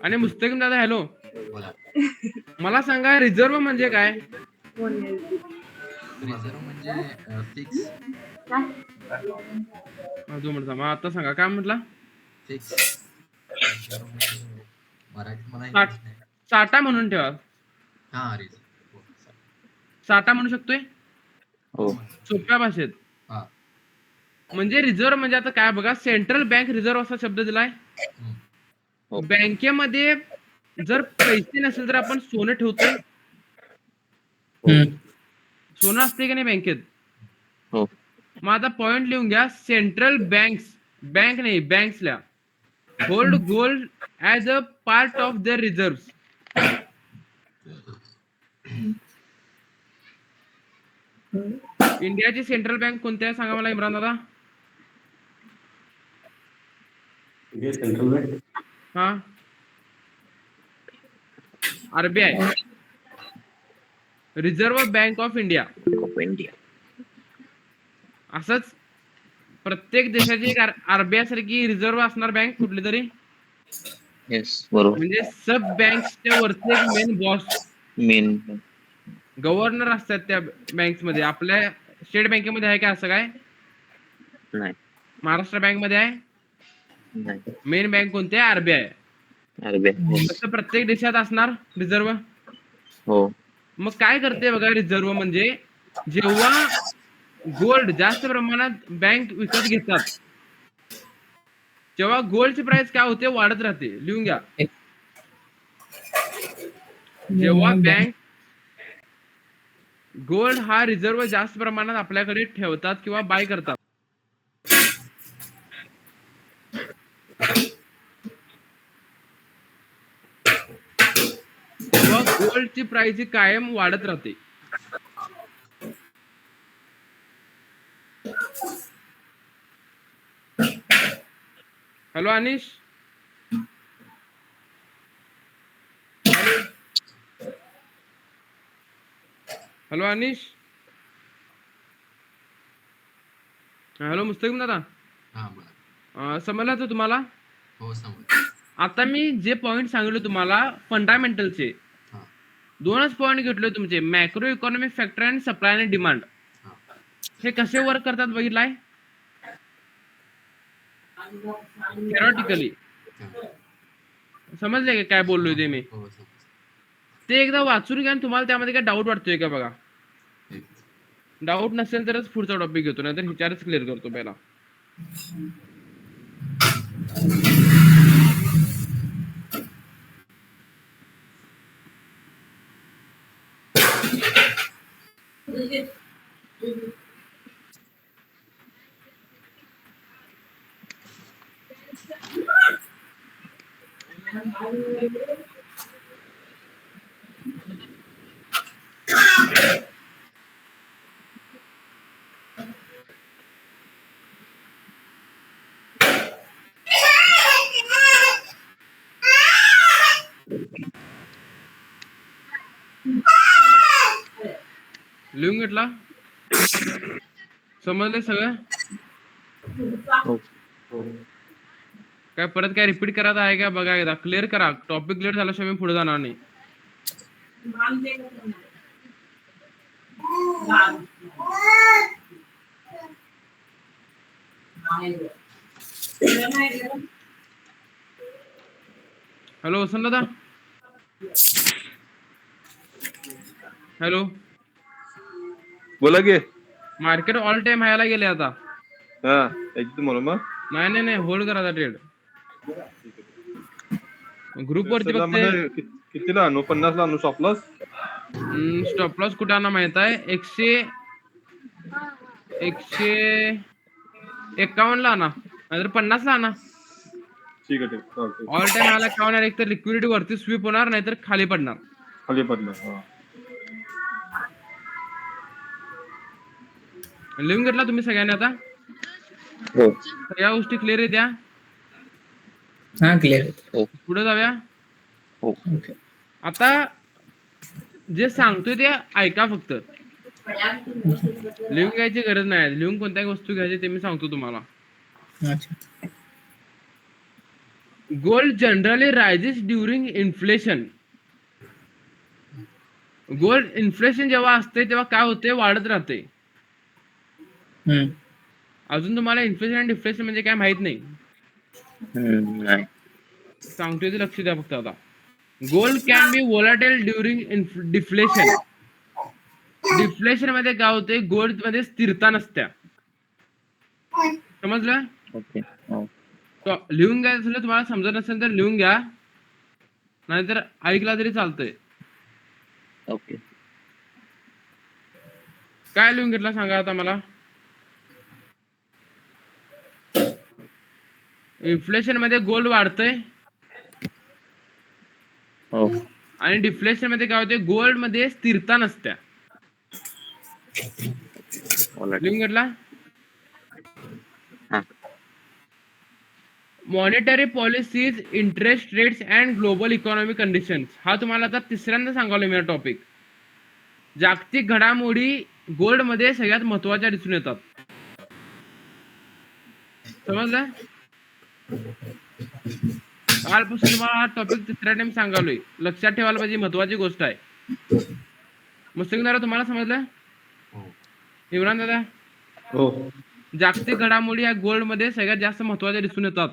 आणि मुस्तकीम दादा हॅलो, बोला. मला सांगा रिझर्व्ह म्हणजे काय? रिझर्व म्हणजे फिक्स. दोन मिनिट थांबा, आता सांगा काय म्हटला? फिक्स. मराठीत मला येत नाही. साठा म्हणून ठेवा. हा रिझर्व. साठा म्हणू शकतोय हो. सोप्या भाषेत. हा. म्हणजे रिझर्व्ह म्हणजे आता काय बघा, सेंट्रल बँक रिझर्व्ह असा शब्द दिलाय. हो. बँकेमध्ये जर पैसे नसेल तर आपण सोनं ठेवतोय. सोनं असते की नाही बँकेत? हो. मग आता पॉइंट लिहून घ्या, सेंट्रल बँक्स, बँक नाही बँक्सला hold gold as a part of their reserve. इंडियाची सेंट्रल बँक कोणती आहे सांगा मला इम्रान दादा. सेंट्रल बँक हा, RBI, reserve bank of India. Of India. असंच प्रत्येक देशाची आरबीआय सारखी रिझर्व्ह असणार बँक कुठली तरी. येस बरोबर. म्हणजे सब बँक्सच्या वरती एक मेन बॉस, मेन. गव्हर्नर असतात त्या बँक्स मध्ये. आपल्या स्टेट बँकेमध्ये आहे का असं काय? नाही. महाराष्ट्र बँक मध्ये आहे. नाही. मेन बँक कोणती आहे? आरबीआय. आरबीआय. तसं प्रत्येक देशात असणार रिझर्व्ह. हो. मग काय करते बघा रिझर्व्ह म्हणजे, जेव्हा गोल्ड जास्त प्रमाणात बँक विकत घेतात तेव्हा गोल्डची प्राइस काय होते? वाढत राहते. लिहून घ्या, जेव्हा बँक गोल्ड हा रिझर्व्ह जास्त प्रमाणात आपल्याकडे ठेवतात किंवा बाय करतात, तेव्हा गोल्डची प्राइस ही कायम वाढत राहते. हॅलो अनिश, हॅलो अनिश, हॅलो मुस्तकीम दादा. हा बोला. समजलं तर तुम्हाला? हो समज. आता मी जे पॉइंट सांगितले तुम्हाला फंडामेंटलचे, हा. दोनच पॉइंट घेतले तुमचे, मॅक्रो इकॉनॉमिक फॅक्टर आणि सप्लाय आणि डिमांड. हा. हे कसे वर्क करतात बघितलाय? थेरॉटिकली. समजले का काय बोललोय ते मी? हो समज. ते एकदा वाचून घ्या आणि तुम्हाला त्यामध्ये काय डाऊट वाटतोय का बघा. डाऊट नसेल तरच पुढचा टॉपिक घेतो, नाहीतर विचारच क्लिअर करतो पहिला. लिहून घेतला? समजले सगळं? हो. काय परत काय रिपीट करायचं आहे का बघा एकदा, क्लिअर करा. टॉपिक क्लिअर झाल्याशिवाय मी पुढे जाणार नाही. हॅलो वसंत दादा, हॅलो. बोला की. मार्केट ऑल टाइम हायला गेले आता. हा एकदम म्हणून मग नाही होल्ड करायचा ट्रेड. ग्रुप वरती बघते कितीला आणू? 50 ला आणू स्टॉप लॉस? स्टॉप लॉस कुठे आणा माहित आहे? 151 ला आणा, नाहीतर 50 ला आणा. ठीक आहे चालतंय. ऑल टाइम हायला काय होणार? एक तर लिक्विडिटी वरती स्वीप होणार, नाहीतर खाली पडणार. खाली पडलं. लिहून घेतला तुम्ही सगळ्यांनी आता? हो. या गोष्टी क्लिअर आहेत या? हा क्लिअर. हो. पुढे जाऊया. ओके. आता जे सांगतोय ते ऐका फक्त. लिहून घ्यायची गरज नाही. लिहून कोणत्याही वस्तू घ्यायची ते मी सांगतो तुम्हाला. अच्छा. Gold generally rises during inflation. Gold inflation जेव्हा असते तेव्हा काय होते, वाढत राहते. हम्म. अजून तुम्हाला इन्फ्लेशन आणि डिफ्लेशन म्हणजे काय माहित नाही. नाही. सांगतोय ते लक्ष द्या फक्त. आता gold can be volatile during deflation. Deflation मध्ये काय होते, गोल्ड मध्ये स्थिरता नसत्या. समजलं? ओके. हो. लिहून घ्या. तुम्हाला समजत नसेल तर लिहून घ्या, नाहीतर ऐकला तरी चालतंय. ओके. काय लिहून घेतला सांगा आता मला. इन्फ्लेशन मध्ये गोल्ड वाढतंय हो. आणि डिफ्लेशन मध्ये काय होते, गोल्ड मध्ये स्थिरता नसत्या. लिहून घेतला. हा. Monetary policies, interest rates and global economic conditions. हा तुम्हाला आता तिसऱ्यांदा सांगावलं मी टॉपिक. जागतिक घडामोडी गोल्ड मध्ये सगळ्यात महत्वाच्या दिसून येतात. समजलं? कालपासून तुम्हाला हा टॉपिक तिसऱ्या टाइम सांगालोय. लक्षात ठेवायला पाहिजे, महत्वाची गोष्ट आहे. मुस्लिम दादा तुम्हाला समजलं? इम्रान दादा? हो. जागतिक घडामोडी या गोल्ड मध्ये सगळ्यात जास्त महत्वाच्या दिसून येतात.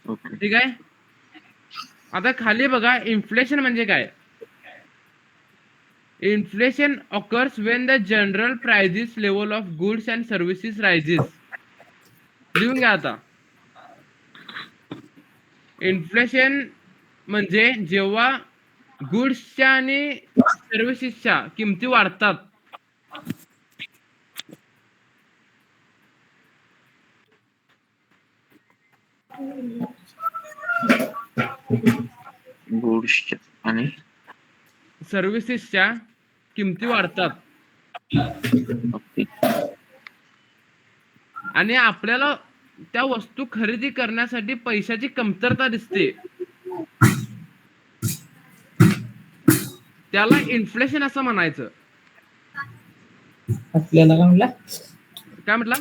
ओके. ठीक आहे. आता खाली बघा, इन्फ्लेशन म्हणजे काय. Inflation occurs when the general prices level of goods and services rises. लिहून घ्या आता. इन्फ्लेशन म्हणजे जेव्हा गुड्सच्या आणि सर्व्हिसेसच्या किमती वाढतात. गुड्सच्या आणि सर्व्हिसेसच्या किमती वाढतात ओके. आणि आपल्याला त्या वस्तू खरेदी करण्यासाठी पैशाची कमतरता दिसते. त्याला इन्फ्लेशन असं म्हणायचं. आपल्याला काय म्हणला? काय म्हटला?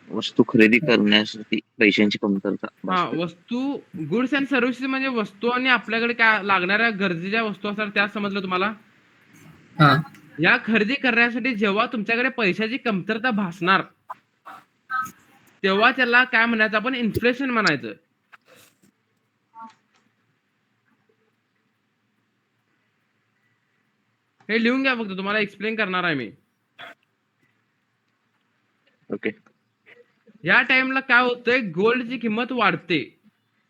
वस्तू खरेदी करण्यासाठी पैशांची कमतरता. हा, वस्तू गुड्स अँड सर्व्हिसेस म्हणजे वस्तू आणि आपल्याकडे काय लागणाऱ्या गरजेच्या वस्तू असतात त्या. समजलं तुम्हाला? हा. या खरेदी करण्यासाठी जेव्हा तुमच्याकडे पैशाची कमतरता भासणार तेव्हा त्याला काय म्हणायचं आपण, इन्फ्लेशन म्हणायचं. हे लिहून घ्या फक्त, तुम्हाला एक्सप्लेन करणार आहे मी. ओके. या टाइमला काय होतंय, गोल्डची किंमत वाढते.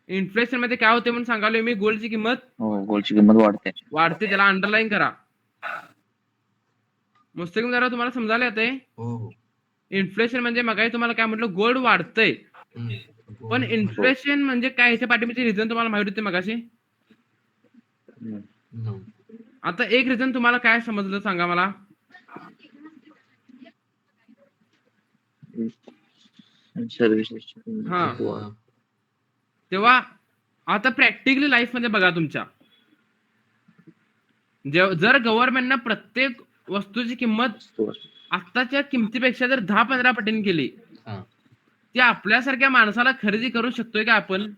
इन्फ्लेशन मध्ये काय होते म्हणून सांगालोय मी, गोल्डची किंमत गोल्डची किंमत वाढते. त्याला अंडरलाईन करा. मुस्लिम जरा तुम्हाला समजायला येते. इन्फ्लेशन म्हणजे मगाही तुम्हाला काय म्हटलं, गोल्ड वाढतंय. पण इन्फ्लेशन म्हणजे काय, ह्याच्या पाठीमागचे रिझन तुम्हाला माहिती होते मगाशी. आता एक रिझन तुम्हाला काय समजलं सांगा मला. सर्व्हिसेस. हा. तेव्हा आता प्रॅक्टिकली लाईफ मध्ये बघा तुमच्या, जर गव्हर्नमेंटनं प्रत्येक वस्तूची किंमत आत्ताच्या किमतीपेक्षा जर 10-15 पटीने केली, ती आपल्यासारख्या माणसाला खरेदी करू शकतोय का आपण?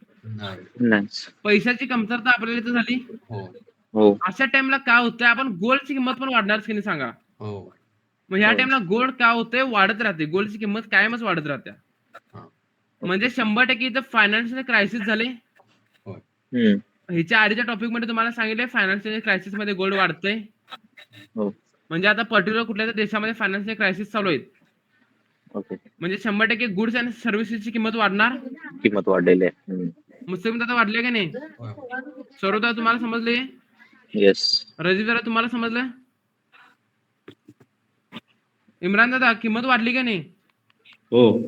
पैशाची कमतरता आपल्याला इथं झाली. अशा टाइमला काय होतंय, आपण गोल्डची किंमत पण वाढणारच की नाही सांगा. मग ह्या टाइमला गोल्ड काय होतंय, वाढत राहते. गोल्डची किंमत कायमच वाढत राहते. म्हणजे 100% इथं फायनान्शियल क्रायसिस झाले. ह्याच्या आधीच्या टॉपिक मध्ये तुम्हाला सांगितलंय, फायनान्शियल क्रायसिस मध्ये गोल्ड वाढतंय. म्हणजे आता पर्टिक्युलर कुठल्या देशामध्ये फायनान्शियल क्रायसिस चालू आहेत, म्हणजे 100% गुड्स आणि सर्व्हिसेसची किंमत वाढणार. किंमत वाढलेली आहे. मुस्लिम दादा वाढले का नाही? सौरभ दादा तुम्हाला समजले? येस. रजीब दादा तुम्हाला समजलं? इम्रान दादा किंमत वाढली का नाही? हो.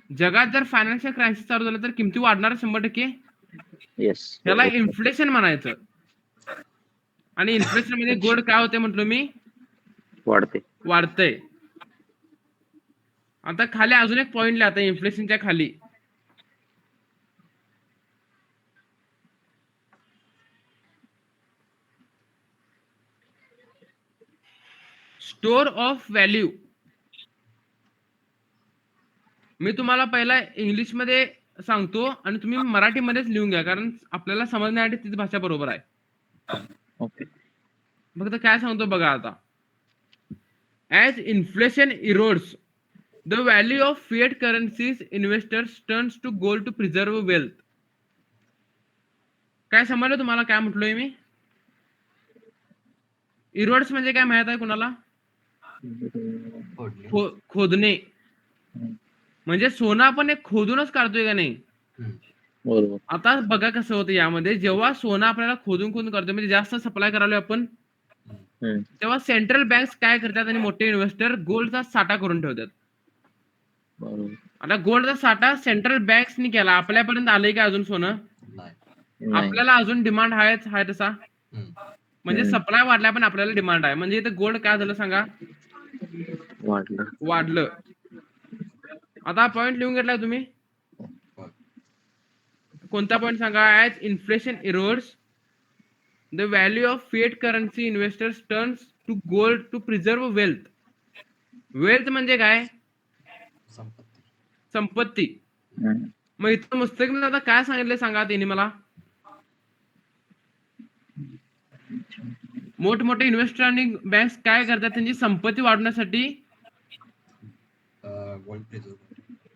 जगात जर फायनान्शियल क्रायसिस चालू झालं तर किमती वाढणार 100%. येस. त्याला इन्फ्लेशन म्हणायचं. आणि इन्फ्लेशन मध्ये गोल्ड काय होते म्हटलं मी, वाढतंय. आता खाली अजून एक पॉइंट लिहा, आता इन्फ्लेशनच्या खाली स्टोर ऑफ व्हॅल्यू. मी तुम्हाला पहिला इंग्लिश मध्ये सांगतो आणि तुम्ही मराठीमध्येच लिहून घ्या, कारण आपल्याला समजण्यासाठी तीच भाषा बरोबर आहे. ओके. फक्त काय सांगतो बघा आता. As inflation erodes the value of fiat currencies investors turns to gold to preserve wealth. काय समजलं तुम्हाला काय म्हटलोय मी? इरोड्स म्हणजे काय माहित आहे कुणाला? खोदणे. म्हणजे सोनं आपण एक खोदूनच काढतोय का नाही? बरोबर. आता बघा कसं होतं यामध्ये, जेव्हा सोनं आपल्याला खोदून करतोय म्हणजे जास्त सप्लाय करायला आपण, तेव्हा सेंट्रल बँक्स काय करतात आणि मोठे इन्व्हेस्टर गोल्डचा साठा करून ठेवतात. बरोबर. आता गोल्डचा साठा सेंट्रल बँक्सनी केला, आपल्यापर्यंत आलंय का अजून सोनं? आपल्याला अजून डिमांड आहे तसा. म्हणजे सप्लाय वाढला पण आपल्याला डिमांड आहे, म्हणजे इथं गोल्ड काय झालं सांगा? वाढलं. आता पॉइंट लिहून घेतलाय तुम्ही? कोणता पॉइंट सांगा? As inflation erodes the value of fiat currency investors turns to gold to preserve wealth. Wealth म्हणजे काय? संपत्ती. मग इथं पुस्तकामध्ये आता काय सांगितलं सांगा त्यांनी मला? मोठमोठे इन्व्हेस्टर आणि बँक्स काय करतात? त्यांची संपत्ती वाढवण्यासाठी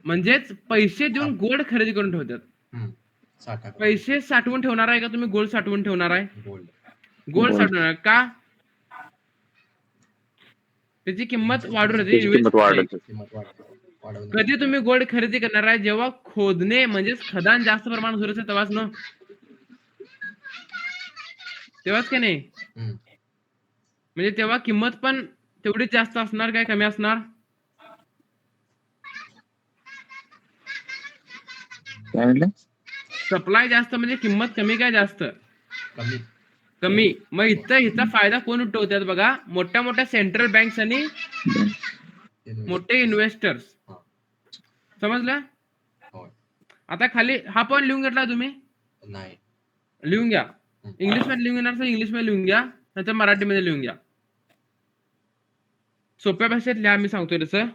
म्हणजेच पैसे देऊन गोल्ड खरेदी करून ठेवतात. पैसे साठवून ठेवणार आहे का तुम्ही? गोल्ड साठवून ठेवणार आहे? गोल्ड साठवणार का? त्याची किंमत वाढून कधी तुम्ही गोल्ड खरेदी करणार आहे? जेव्हा खोदणे म्हणजेच खदान जास्त प्रमाणात होत असेल तेव्हाच ना? तेव्हाच का नाही? म्हणजे तेव्हा किंमत पण तेवढीच जास्त असणार काय कमी असणार? काय म्हणलं? सप्लाय जास्त म्हणजे किंमत कमी काय जास्त? कमी. मग इथं फायदा कोण उठवतात बघा? मोठ्या मोठ्या सेंट्रल बँक्स आणि मोठे इन्व्हेस्टर्स. समजलं? आता खाली हा पॉईंट लिहून घेतला तुम्ही? नाही. लिहून घ्या. इंग्लिश मध्ये लिहून घेणार तर इंग्लिश मध्ये लिहून घ्या, नाहीतर मराठीमध्ये लिहून घ्या. सोप्या भाषेत लिहा, मी सांगतोय तसं.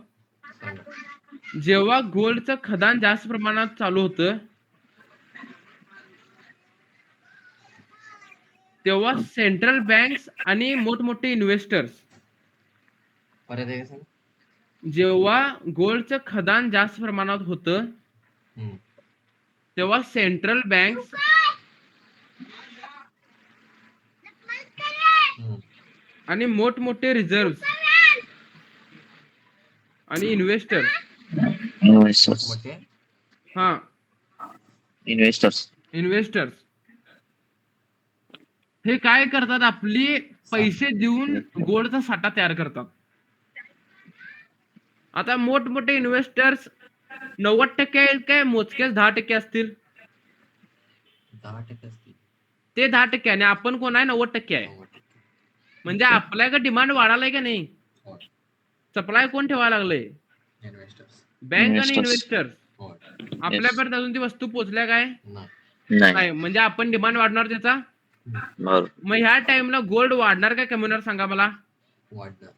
जेव्हा गोल्डचं खदान जास्त प्रमाणात चालू होतं तेव्हा सेंट्रल बँक्स आणि मोठमोठे इन्व्हेस्टर्स, जेव्हा गोल्डचं खदान जास्त प्रमाणात होतं तेव्हा सेंट्रल बँक्स आणि मोठमोठे रिझर्व्ह आणि इन्व्हेस्टर्स हे काय करतात? आपली पैसे देऊन गोल्डचा साठा तयार करतात. आता मोठमोठे इन्व्हेस्टर्स 90% काय मोजकेच 10% असतील? 10% असतील. ते 10% आणि आपण कोण आहे? 90% आहे. म्हणजे आपल्याकडे डिमांड वाढालाय का नाही? सप्लाय कोण ठेवायला लागलंय? बँक आणि इन्व्हेस्टर्स. आपल्यापर्यंत अजून ती वस्तू पोहोचल्या काय? नाही. म्हणजे आपण डिमांड वाढणार त्याचा. मग ह्या टाइमला गोल्ड वाढणार काय कमी होणार सांगा मला? वाढणार.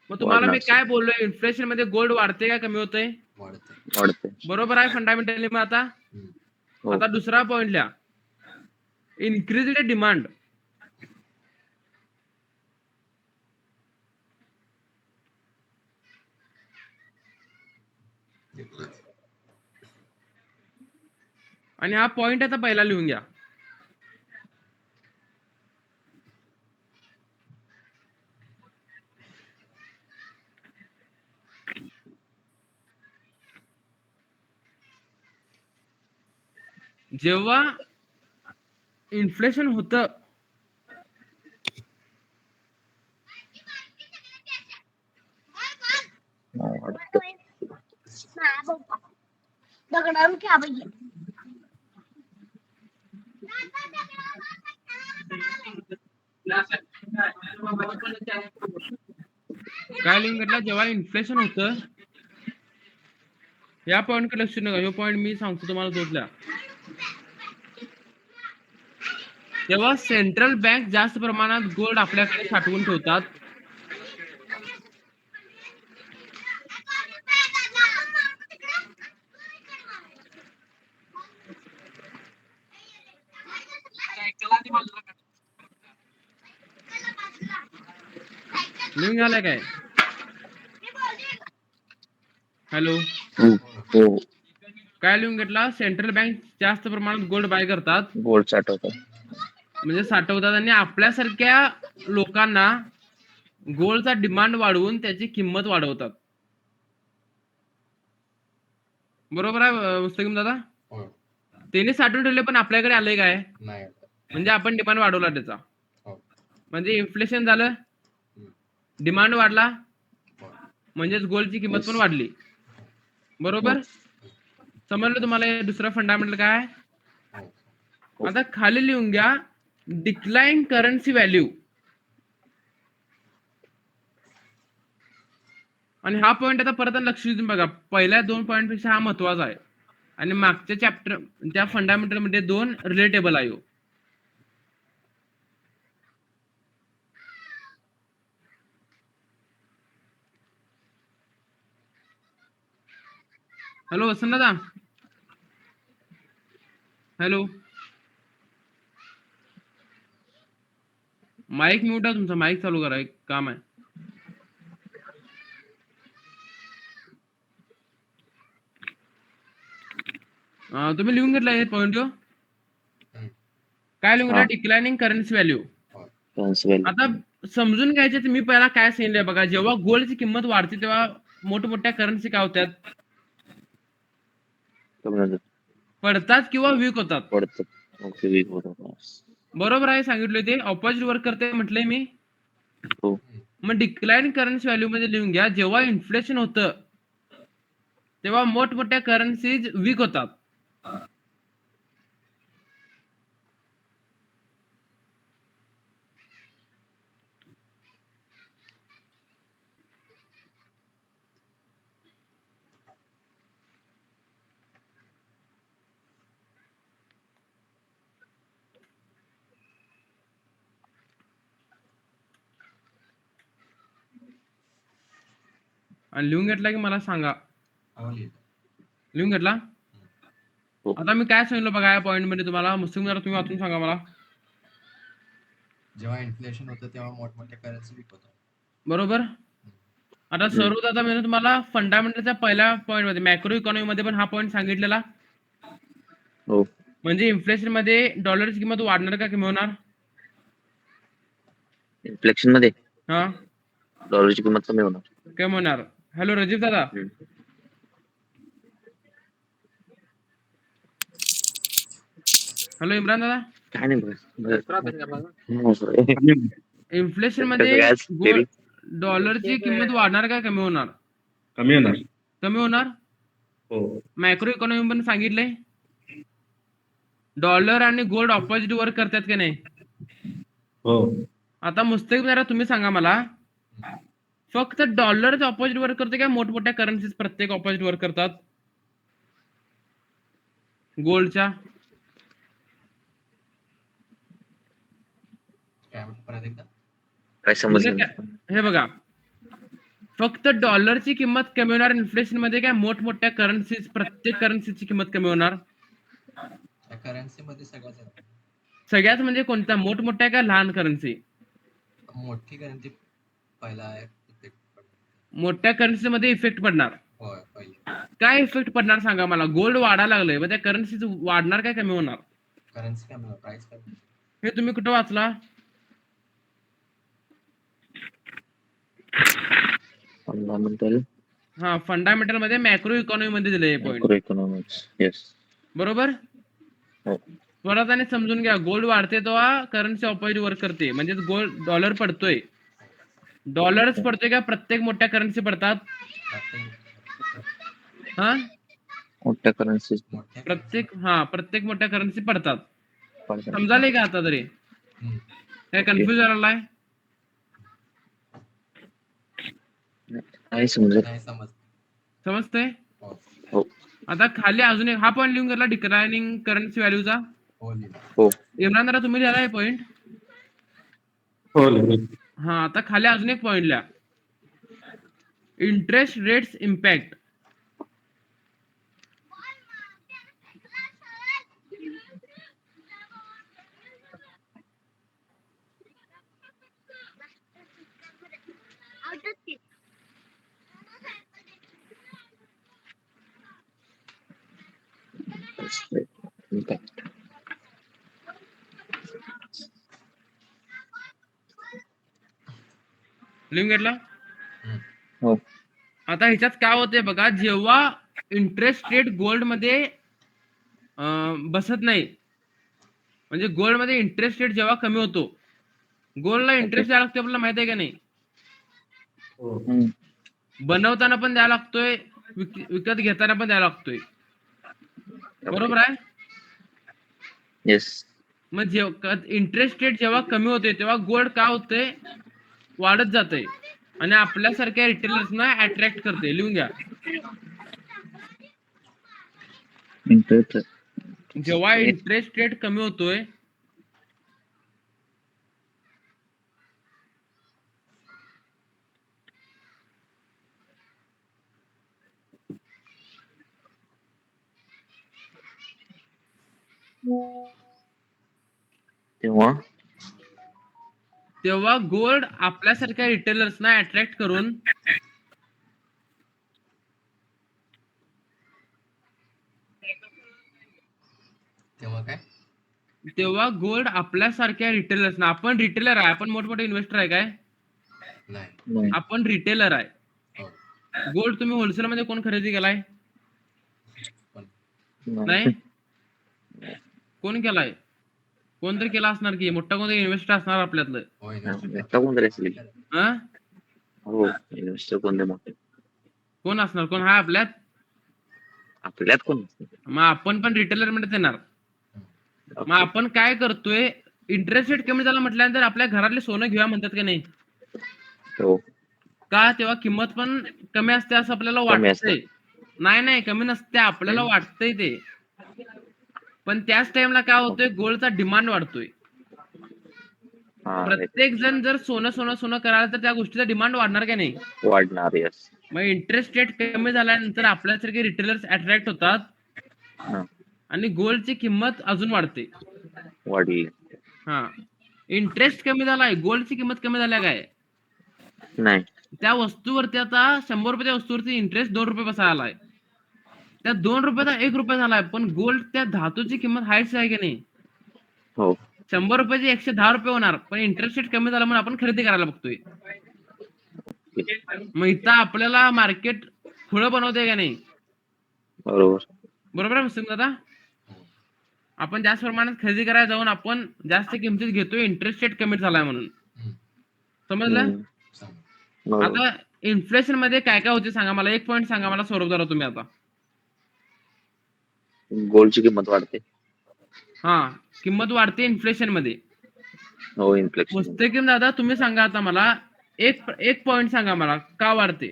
मग तुम्हाला मी काय बोललोय? इन्फ्लेशन मध्ये गोल्ड वाढते का कमी होतंय? वाढते. बरोबर आहे फंडामेंटली. मग आता दुसरा पॉइंट लिहा. Increase demand. आणि हा पॉइंट आता पहिला लिहून घ्या. जेव्हा इन्फ्लेशन होतं काय लिहून घेतला? जेव्हा इन्फ्लेशन होतं, या पॉइंट कडे लक्ष नका, हे पॉइंट मी सांगतो तुम्हाला तोडल्या. तेव्हा सेंट्रल बँक जास्त प्रमाणात गोल्ड आपल्याकडे साठवून ठेवतात लिहून घ्यालाय काय? हॅलो, हो हो काय लिहून घेतला? सेंट्रल बँक जास्त प्रमाणात गोल्ड बाय करतात, गोल्ड साठवतो. म्हणजे साठवतात, आणि आपल्यासारख्या लोकांना गोल्डचा डिमांड वाढवून त्याची किंमत वाढवतात. बरोबर आहे मुस्तकीम दादा? होय. त्याने साठवून ठेवले, पण आपल्याकडे आलंय काय? नाही. म्हणजे आपण डिमांड वाढवला त्याचा. हो. म्हणजे इन्फ्लेशन झालं, डिमांड वाढला, म्हणजेच गोल्डची किंमत पण वाढली. बरोबर? समजलं तुम्हाला? हे दुसरा फंडामेंटल काय आहे? आता खाली लिहून घ्या, डिक्लाइन करन्सी व्हॅल्यू. आणि हा पॉईंट आता परत लक्ष देऊन बघा, पहिल्या 2 पॉईंट पेक्षा हा महत्वाचा आहे, आणि मागच्या चॅप्टर त्या फंडामेंटल मध्ये 2 रिलेटेबल आहे. हॅलो वसंत दादा, हॅलो, माईक म्यूट आहे तुमचा, माईक चालू करा, एक काम आहे. तुम्ही लिहून घेतला हे पॉईंट? काय लिहून घेतला? Declining currency value. आता समजून घ्यायचे, मी पहिला काय सांगितलंय बघा, जेव्हा गोल्डची किंमत वाढते तेव्हा मोठमोठ्या करन्सी काय होतात? पडतात किंवा वीक होतात. बरोबर आहे, सांगितलं ते ऑपोजिट वर्क करते म्हटलंय मी. मग डिक्लाइन करन्सी व्हॅल्यू मध्ये लिहून घ्या, जेव्हा इन्फ्लेशन होतं तेव्हा मोठमोठ्या करन्सीज वीक होतात. आणि लिहून घेतला की मला सांगा. लिहून घेतला? आता मी काय सांगितलं बघा या पॉईंट मध्ये तुम्हाला, मुस्लिम जरा तुम्ही वाचून सांगा मला. जेव्हा इन्फ्लेशन होतं तेव्हा मोठमोठ्या करन्सी विक होतात. बरोबर. आता सर्वात आता मी तुम्हाला फंडामेंटलच्या पहिल्या पॉईंट मध्ये, मॅक्रो इकॉनॉमी मध्ये पण हा पॉईंट सांगितलेला. म्हणजे इन्फ्लेशन मध्ये डॉलरची किंमत वाढणार का कमी होणार? इन्फ्लेक्शन मध्ये हा, डॉलरची किंमत कमी होणार. कमी होणार. हॅलो रजीव दादा, हॅलो इम्रान दादा. काय नाही इन्फ्लेशन मध्ये डॉलरची किंमत वाढणार का कमी होणार? कमी होणार. कमी होणार. हो. मॅक्रो इकॉनॉमी पण सांगितलंय, डॉलर आणि गोल्ड ऑपोजिट वर्क करतात की नाही? हो. आता मुस्तकीम जरा तुम्ही सांगा मला, फक्त डॉलरच ऑपोजिट वर्क करते का मोठमोठ्या करन्सीज प्रत्येक ऑपोजिट वर्क करतात गोल्डच्या? काय समजलं? हे बघा, फक्त डॉलरची किंमत कमी होणार इन्फ्लेशन मध्ये, काय मोठमोठ्या करन्सीज प्रत्येक करन्सीची किंमत कमी होणार? करन्सी मध्ये सगळ्यात म्हणजे कोणत्या, मोठमोठ्या का लहान करन्सी? मोठी करन्सी पहिला मोठ्या करन्सी मध्ये इफेक्ट पडणार. होय, पहिली. काय इफेक्ट पडणार सांगा मला? गोल्ड वाढायला लागलंय, मग त्या करन्सी वाढणार काय कमी होणार? करन्सी कमी होणार, प्राइस कमी. हे तुम्ही कुठं वाचला? फंडामेंटल. हा, फंडामेंटल मध्ये मॅक्रो इकॉनॉमी मध्ये दिले पॉईंट. इकॉनॉमिक्स. येस. बरोबर. परत आणि समजून घ्या, गोल्ड वाढते तेव्हा करन्सी ऑपोजिट वर्क करते, म्हणजे गोल्ड, डॉलर पडतोय, डॉलरच पडतोय का प्रत्येक मोठ्या करन्सी पडतात? हा, मोठ्या करन्सी प्रत्येक मोठ्या करन्सी पडतात. समजाले का आता तरी? काय कन्फ्युज झालाय? नाही समजत. समजतंय? हो. आता खाली अजून एक हा पॉईंट लिहून घेतला, डिक्लाइनिंग करन्सी व्हॅल्यूचा. हो. इम्रान दादा तुम्ही लिहिला पॉईंट? हो. हा, आता खाली अजून एक पॉईंट लिहा, इंटरेस्ट रेट्स इम्पॅक्ट. लिहून घेतला. हो. आता ह्याच्यात काय होतंय बघा, जेव्हा इंटरेस्ट रेट गोल्ड मध्ये बसत नाही, म्हणजे गोल्ड मध्ये इंटरेस्ट रेट जेव्हा कमी होतो, गोल्डला इंटरेस्ट द्यायला लागतो आपल्याला माहित आहे का नाही? हम्म. बनवताना पण द्यायला लागतोय, विकत घेताना पण द्यायला लागतोय, बरोबर आहे? येस. मग जेव्हा इंटरेस्ट रेट जेव्हा कमी होते तेव्हा गोल्ड काय होतंय, वाढत जाते आणि आपल्यासारख्या रिटेलर्सना अट्रॅक्ट करते. लिहून घ्या. जेव्हा इंटरेस्ट रेट कमी होतोय तेव्हा गोल्ड आपल्यासारख्या रिटेलर्सना अट्रॅक्ट करून तेव्हा गोल्ड आपल्यासारख्या रिटेलर्सना, आपण रिटेलर आहे, आपण मोठमोठे इन्व्हेस्टर आहे काय? नाही. आपण रिटेलर आहे. गोल्ड तुम्ही होलसेल मध्ये कोण खरेदी केलाय? नाही. कोण केलाय? कोणतरी केला असणार की, मोठा कोणतरी इन्व्हेस्टर असणार आपल्यातलं. हा? हो, इन्व्हेस्टर कोणते मोठे? कोण असणार? कोण आहे आपल्यात? आपल्यात कोण? मग आपण पण रिटेलर मध्ये येणार. मग आपण काय करतोय, इंटरेस्ट रेट कमी झाला म्हटल्यानंतर आपल्या घरातले सोनं घेऊया म्हणतात का नाही? हो. का तेव्हा किंमत पण कमी असते असं आपल्याला वाटतंय? नाही, कमी नसते, आपल्याला वाटतंय ते. पण त्याच टाइमला काय होतोय, गोल्डचा डिमांड वाढतोय. प्रत्येक जण जर सोनं करायला तर त्या गोष्टीचा डिमांड वाढणार का नाही? वाढणार. यस. मग इंटरेस्ट रेट कमी झाल्यानंतर आपल्यासारखे रिटेलर्स अट्रॅक्ट होतात आणि गोल्डची किंमत अजून वाढते. वाढली. हा, इंटरेस्ट कमी झालाय, गोल्डची किंमत कमी झाल्या काय? नाही. त्या वस्तूवरती आता 100 रुपयाच्या वस्तूवरती इंटरेस्ट 2 रुपये बसा आलाय. त्या 2 रुपयाचा 1 रुपया झालाय, पण गोल्ड त्या धातूची किंमत हायच आहे की नाही? हो. 100 रुपयाचे 110 रुपये होणार, पण इंटरेस्ट रेट कमी झाला म्हणून आपण खरेदी करायला बघतोय. मग इथं आपल्याला मार्केट खुळं बनवते का नाही? बरोबर आहे मुस्लिम दादा? आपण जास्त प्रमाणात खरेदी करायला जाऊन आपण जास्त किमतीत घेतोय, इंटरेस्ट रेट कमी झालाय म्हणून. समजलं? आता इन्फ्लेशन मध्ये काय काय होते सांगा मला, एक पॉईंट सांगा मला सौरभ दादा तुम्ही आता. गोल्डची किंमत वाढते. हा, किंमत वाढते इन्फ्लेशन मध्ये. हो, इन्फ्लेशन. मुस्तकीम दादा तुम्ही सांगा आता मला, एक पॉईंट सांगा मला का वाढते?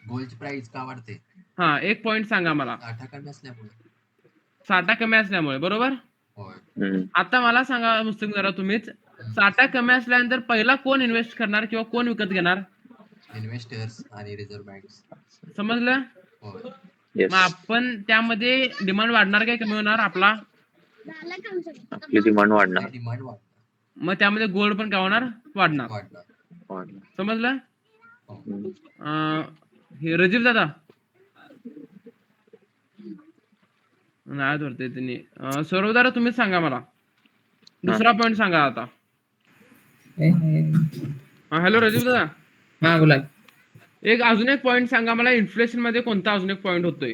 गोल्डची प्राइस का वाढते? हा, एक पॉईंट सांगा मला. साठा कमी असल्यामुळे. बरोबर. आता मला सांगा मुस्लिम दादा तुम्हीच, साठा कमी असल्यानंतर पहिला कोण इन्व्हेस्ट करणार किंवा कोण विकत घेणार? इन्व्हेस्टर्स आणि रिझर्व्ह बँक्स. समजलं? मग आपण त्यामध्ये डिमांड वाढणार काय कमी होणार आपला? आपली डिमांड वाढणार. मग त्यामध्ये गोल्ड पण काय होणार? वाढणार. समजलं? हे रजीब दादा नाही धरते त्यांनी. सौरभ दादा तुम्हीच सांगा मला, दुसरा पॉईंट सांगा आता. हॅलो रजीब दादा. हा बोला. अजून एक पॉईंट सांगा मला, इन्फ्लेशन मध्ये कोणता अजून एक पॉईंट होतोय?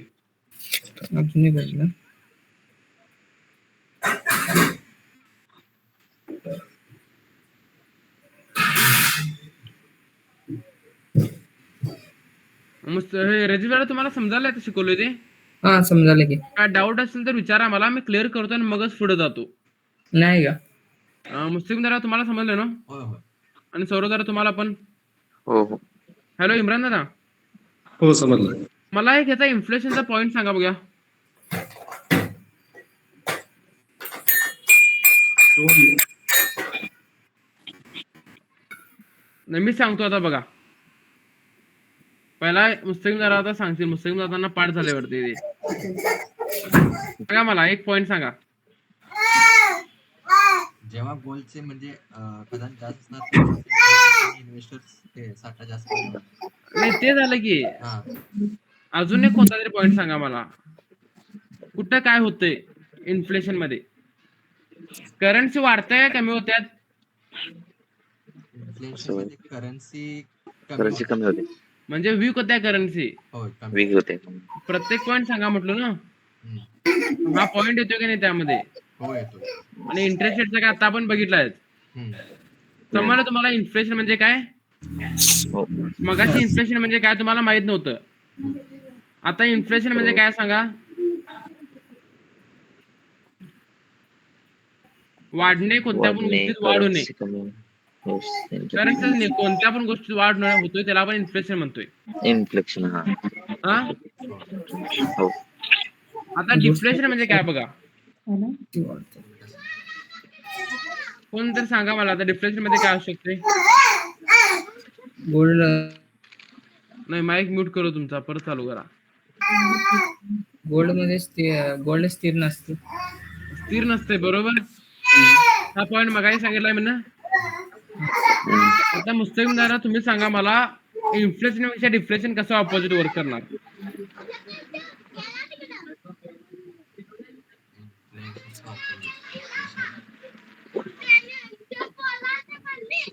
अजून एक बघितलं. रजीब दादा तुम्हाला समजायला शिकवलंय ते? हा समजायला की. काय डाऊट असेल तर विचारा मला, मी क्लिअर करतो आणि मगच पुढे जातो. नाही का? मुस्लिम दादा तुम्हाला समजलं ना? आणि सौरभ दादा तुम्हाला पण? हो. हॅलो इम्रान दादा. हो, समजलं. मला एक याचा इन्फ्लेशनचा पॉईंट सांगा बघा. नाही मी सांगतो आता बघा. पहिला मुस्लिम दादा आता सांगतील, मुस्लिम दादांना पाठ झाल्यावरती सांगा मला एक पॉईंट सांगा. जेव्हा गोल्डचे म्हणजे प्रदान जास्त असणार, इन्व्हेस्टर्स साठा जास्त. नाही ते झालं की, अजून एक कोणता तरी पॉईंट सांगा मला. कुठं काय होतंय इन्फ्लेशन मध्ये? करन्सी वाढताय का कमी होत्यात? इन्फ्लेशन मध्ये करन्सी करन्सी कमी होते, म्हणजे वीक होत्या करन्सी. होय कमी वीक होते. प्रत्येक पॉईंट सांगा म्हटलं ना. हम्म. हा पॉईंट येतो की नाही त्यामध्ये. हो येतो. आणि इंटरेस्ट रेटचं काय आता आपण बघितलंय. हम्म. समजलं तुम्हाला इन्फ्लेशन म्हणजे काय? हो. मगाशी इन्फ्लेशन म्हणजे काय तुम्हाला माहित नव्हतं. आता इन्फ्लेशन म्हणजे काय सांगा? वाढणे, कोणत्या पण वाढणे, गोष्टीत वाढ होणे. करन्सी कमी. कारण कोणत्या पण गोष्टीत वाढ होतोय त्याला आपण इन्फ्लेशन म्हणतोय. इन्फ्लेक्शन. हा. हा. हो. आता डिफ्लेशन म्हणजे काय बघा. कोण तर सांगा मला आता डिफ्लेशन मध्ये काय असू शकते? गोल्ड नाही, माईक म्यूट करू तुमचा, परत चालू करा. गोल्ड मध्ये गोल्ड स्थिर नसते. स्थिर नसते, बरोबर. हा पॉईंट मगाही सांगितलाय मी ना. आता मुस्तकीमदारा तुम्ही सांगा मला, इन्फ्लेशन पेक्षा डिफ्लेशन कसं ऑपोजिट वर्क करणार?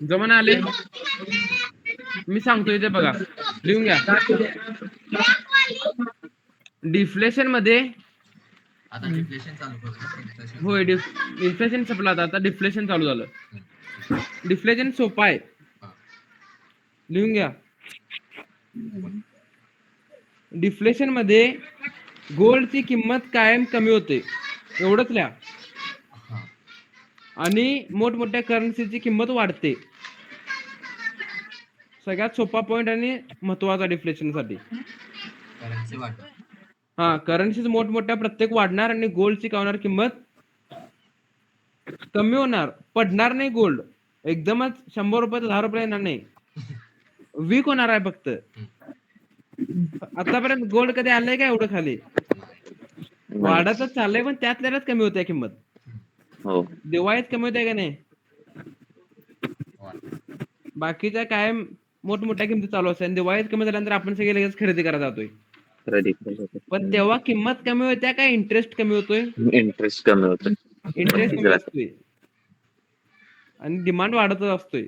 जमन आले, मी सांगतो इथे बघा, लिहून घ्या. डिफ्लेशन मध्ये आता डिफ्लेशन चालू करतो. होय, इन्फ्लेशन संपला, आता डिफ्लेशन चालू झालं. डिफ्लेशन सोपं आहे, लिहून घ्या. डिफ्लेशन मध्ये गोल्डची किंमत कायम कमी होते, एवढंच लिहा. आणि मोठमोठ्या करन्सीची किंमत वाढते. सगळ्यात सोपा पॉइंट आणि महत्वाचा डिफ्लेशन साठी. करन्सी वाढ. हा, करन्सी मोठमोठ्या प्रत्येक वाढणार आणि गोल्डची होणार किंमत कमी होणार. पडणार नाही गोल्ड, एकदमच 100 रुपये 10 रुपये येणार नाही, वीक होणार आहे फक्त. आतापर्यंत गोल्ड कधी आलंय का एवढं खाली? वाढतच चाललंय, पण त्यातल्याच कमी होते किंमत. हो. दिवाळीत कमी होते का नाही? बाकीच्या कायम मोठमोठ्या किमती चालू असतात. दिवाळीत कमी झाल्यानंतर आपण सगळे लगेच खरेदी करायला जातोय. पण तेव्हा किंमत कमी होत्या का इंटरेस्ट कमी होतोय? इंटरेस्ट कमी होतोय. इंटरेस्ट कमी असतोय आणि डिमांड वाढतच असतोय.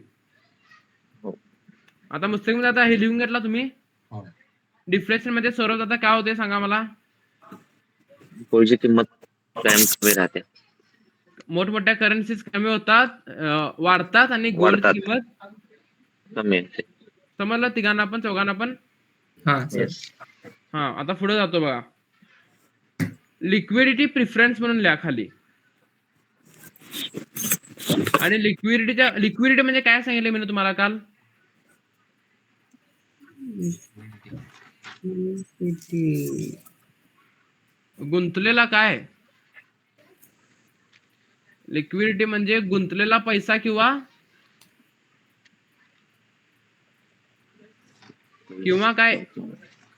आता मुस्तकीम आता हे लिहून घेतला तुम्ही. डिफ्लेशन मध्ये सर्वात आता काय होते सांगा मला? गोल्डची किंमत कायम कमी राहते. मोठमोठ्या करन्सीज कमी होतात, वाढतात, आणि गोल्डची किंमत कमी होते. समजलं तिघांना पण, चौघांना पण? हा, आता पुढे जातो बघा. लिक्विडिटी प्रिफरन्स म्हणून लिहा खाली. आणि लिक्विडिटी म्हणजे काय सांगितलं मी तुम्हाला काल? गुंतलेला काय? लिक्विडिटी म्हणजे गुंतलेला पैसा किंवा काय?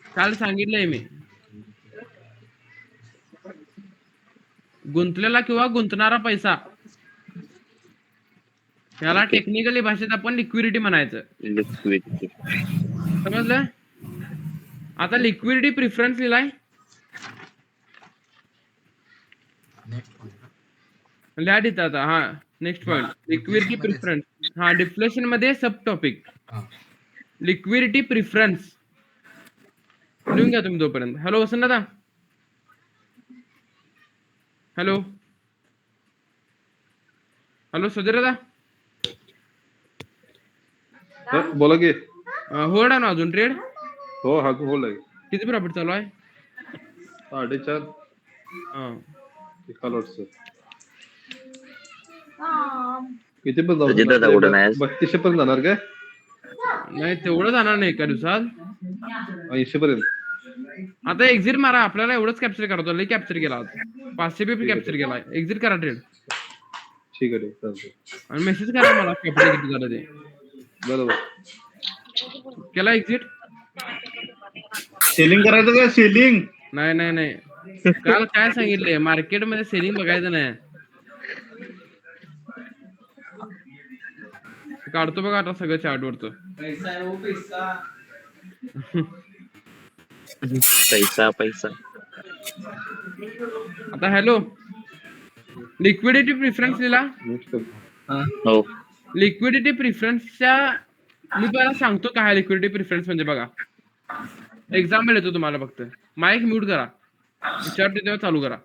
काल सांगितलंय मी, गुंतलेला किंवा गुंतणारा पैसा, याला टेक्निकली भाषेत आपण लिक्विडिटी म्हणायचं. लिक्विडिटी समजलं? आता लिक्विडिटी प्रिफरन्स लिहिलाय, लिहा तिथं आता. हा, नेक्स्ट पॉइंट लिक्विडिटी प्रिफरन्स. हा, डिफ्लेशन मध्ये सब टॉपिक लिक्विडिटी प्रिफरन्स लिहून घ्या तुम्ही तोपर्यंत. हॅलो वसंत दादा, हॅलो सजर दादा, बोला की. होल्ड आहे ना अजून ट्रेड? हो, हा होल्ड आहे. किती प्रॉफिट चालू आहे? 4.5. हा, किती पण 3200 पर्यंत जाणार काय? नाही, तेवढं जाणार नाही एका दिवसात. 80 पर्यंत. आता एक्झिट मारा, आपल्याला एवढंच कॅप्चर करायचं. लई कॅप्चर केला, 500 BP कॅप्चर केला. एक्झिट करा ट्रेड. ठीक आहे, चालतंय. आणि मेसेज करा मला कॅप्चर किती झालं ते. बरोबर. केला एक्झिट? सेलिंग करायचं का? सेलिंग नाही, काल काय सांगितलंय, मार्केट मध्ये सेलिंग बघायचं नाही. काढतो बघा आता सगळं चार्ट वरचं. पैसा. आता हॅलो, लिक्विडिटी प्रिफरन्स लिहिला. हो. लिक्विडिटी प्रिफरन्सच्या मी तुम्हाला सांगतो काय लिक्विडिटी प्रिफरन्स म्हणजे बघा. एक्झाम्पल येतो तुम्हाला फक्त. माईक म्यूट करा. विचारतो तेव्हा चालू करा.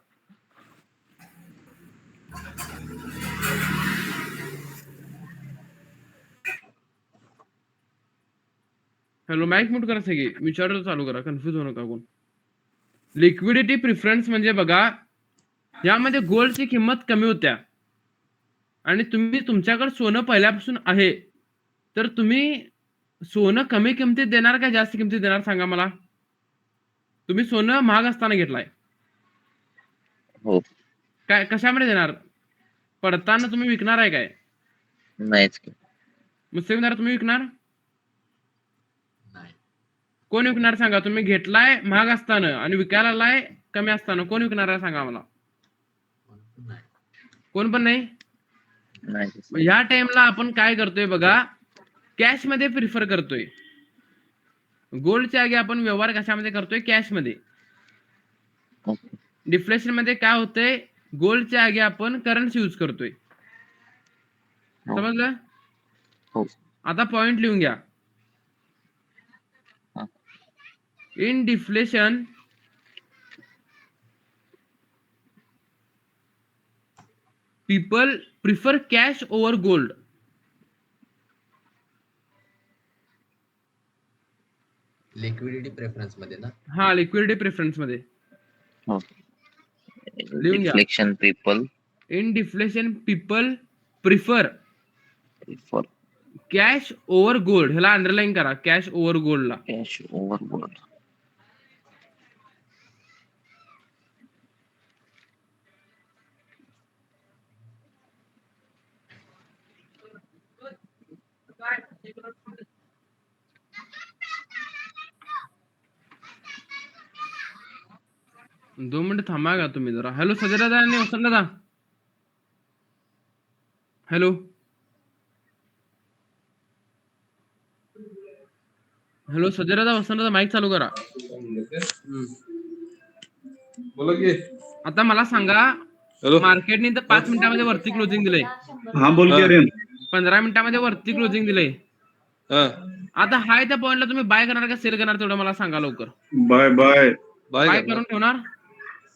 हॅलो, माईक म्यूट करा सगळे. विचारतो चालू करा. कन्फ्युज होऊ नका कोण. लिक्विडिटी प्रिफरन्स म्हणजे बघा, यामध्ये गोल्डची किंमत कमी होत्या आणि तुम्ही तुमच्याकडे सोनं पहिल्यापासून आहे, तर तुम्ही सोनं कमी किमतीत देणार का जास्त किमतीत देणार सांगा मला. तुम्ही सोनं महाग असताना घेतलाय, हो. काय कशामध्ये देणार? पडताना तुम्ही विकणार आहे काय? नाहीच की. मुस्लिमदार तुम्ही विकणार? नाही. कोण विकणार सांगा. तुम्ही घेतलाय महाग असताना आणि विकायला आलाय कमी असताना, कोण विकणार आहे सांगा मला. नाही. कोण पण नाही. नाही. ह्या टाइमला आपण काय करतोय बघा, कॅश मध्ये प्रिफर करतोय. गोल्डच्या आगी आपण व्यवहार कशामध्ये करतोय? कॅश मध्ये. ओके. डिफ्लेशन मध्ये काय होतंय, गोल्डच्या आगी आपण करन्सी यूज करतोय. हो. समजलं? हो. आता पॉइंट लिहून घ्या. हा. In deflation people prefer cash over gold. Liquidity preference मध्ये ना. हा, लिक्विडिटी प्रेफरन्स मध्ये हो. लिहून घ्या. Deflection people in deflation people prefer for cash over gold. ह्याला अंडरलाईन करा, कॅश ओव्हर गोल्डला. Cash over gold. दोन मिनिट थांबा का तुम्ही जरा. हॅलो सजय दादा आणि वसंत दादा. हॅलो हॅलो सजय दादा, वसंत दादा, माईक चालू करा. बोला की. आता मला सांगा, हॅलो. मार्केटने तर 5 मिनिटांमध्ये वरती क्लोजिंग दिलंय, हा बोल की अरे. 15 मिनिटांमध्ये वरती क्लोजिंग दिलंय. हा. आता हाय त्या पॉइंटला तुम्ही बाय करणार का सेल करणार तेवढं मला सांगा लवकर. Bye bye. बाय करून ठेवणार.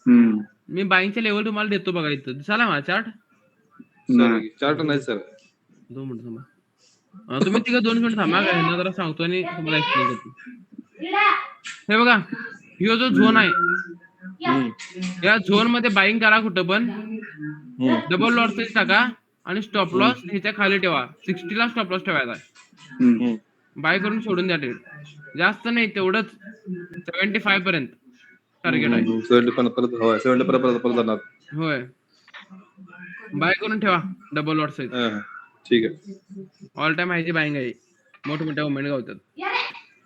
हम्म. मी बाईंगच्या लेवल तुम्हाला देतो बघा. इथं दिसाला माझा चार्ट. नाही. चार्ट नाही सर. 2 मिनिट थांबा. तुम्ही तिघं 2 मिनिट थांबा का, ह्यांना जरा सांगतो आणि तुम्हाला एक्सप्लेन करतो. हे बघा, ह्यो जो झोन आहे, या झोन मध्ये बाईंग करा कुठं पण. डबल लॉट साईज टाका आणि स्टॉप लॉस ह्याच्या खाली ठेवा. 60 ला स्टॉप लॉस ठेवायचा. हम्म. बाय करून सोडून द्या ट्रेड. जास्त नाही, तेवढंच 75 पर्यंत टार्गेट आहे. 70 परत जाणार. होय, बाय करून ठेवा डबल लॉट साईज. ठीक आहे. ऑल टाइम हायची बाईंग आहे, मोठमोठ्या मुवमेंट गावतात.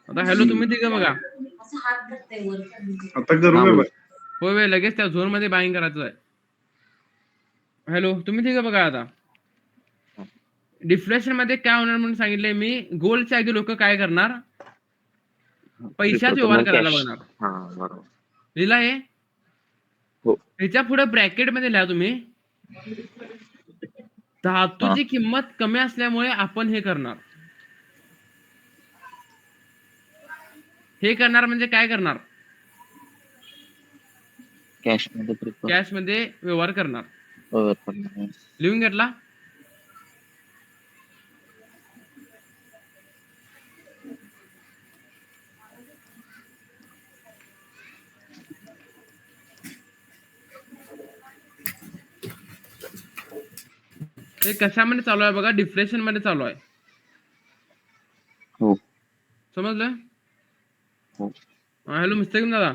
आता हॅलो तुम्ही तिघं बघा. आता करू का बाय? होय होय, लगेच त्या झोन मध्ये बाईंग करायचं आहे. हॅलो तुम्ही तिघं बघा. आता डिफ्लेशन मध्ये काय होणार म्हणून सांगितलंय मी. गोल्डच्या आगी लोक काय करणार, पैशात व्यवहार करायला बघणार. हा बरोबर. लिहिला हे. हो. ह्याच्या पुढे ब्रॅकेट मध्ये लिहा तुम्ही, धातूची किंमत कमी असल्यामुळे आपण हे करणार. हे करणार म्हणजे काय करणार, कॅश मध्ये प्रिफर. कॅश मध्ये व्यवहार करणार. करणार. लिहून घेतला. हे कशामध्ये चालू आहे बघा, डिफ्लेशन मध्ये चालू आहे. हो. समजलं? हो. हॅलो मिस्टेक दादा.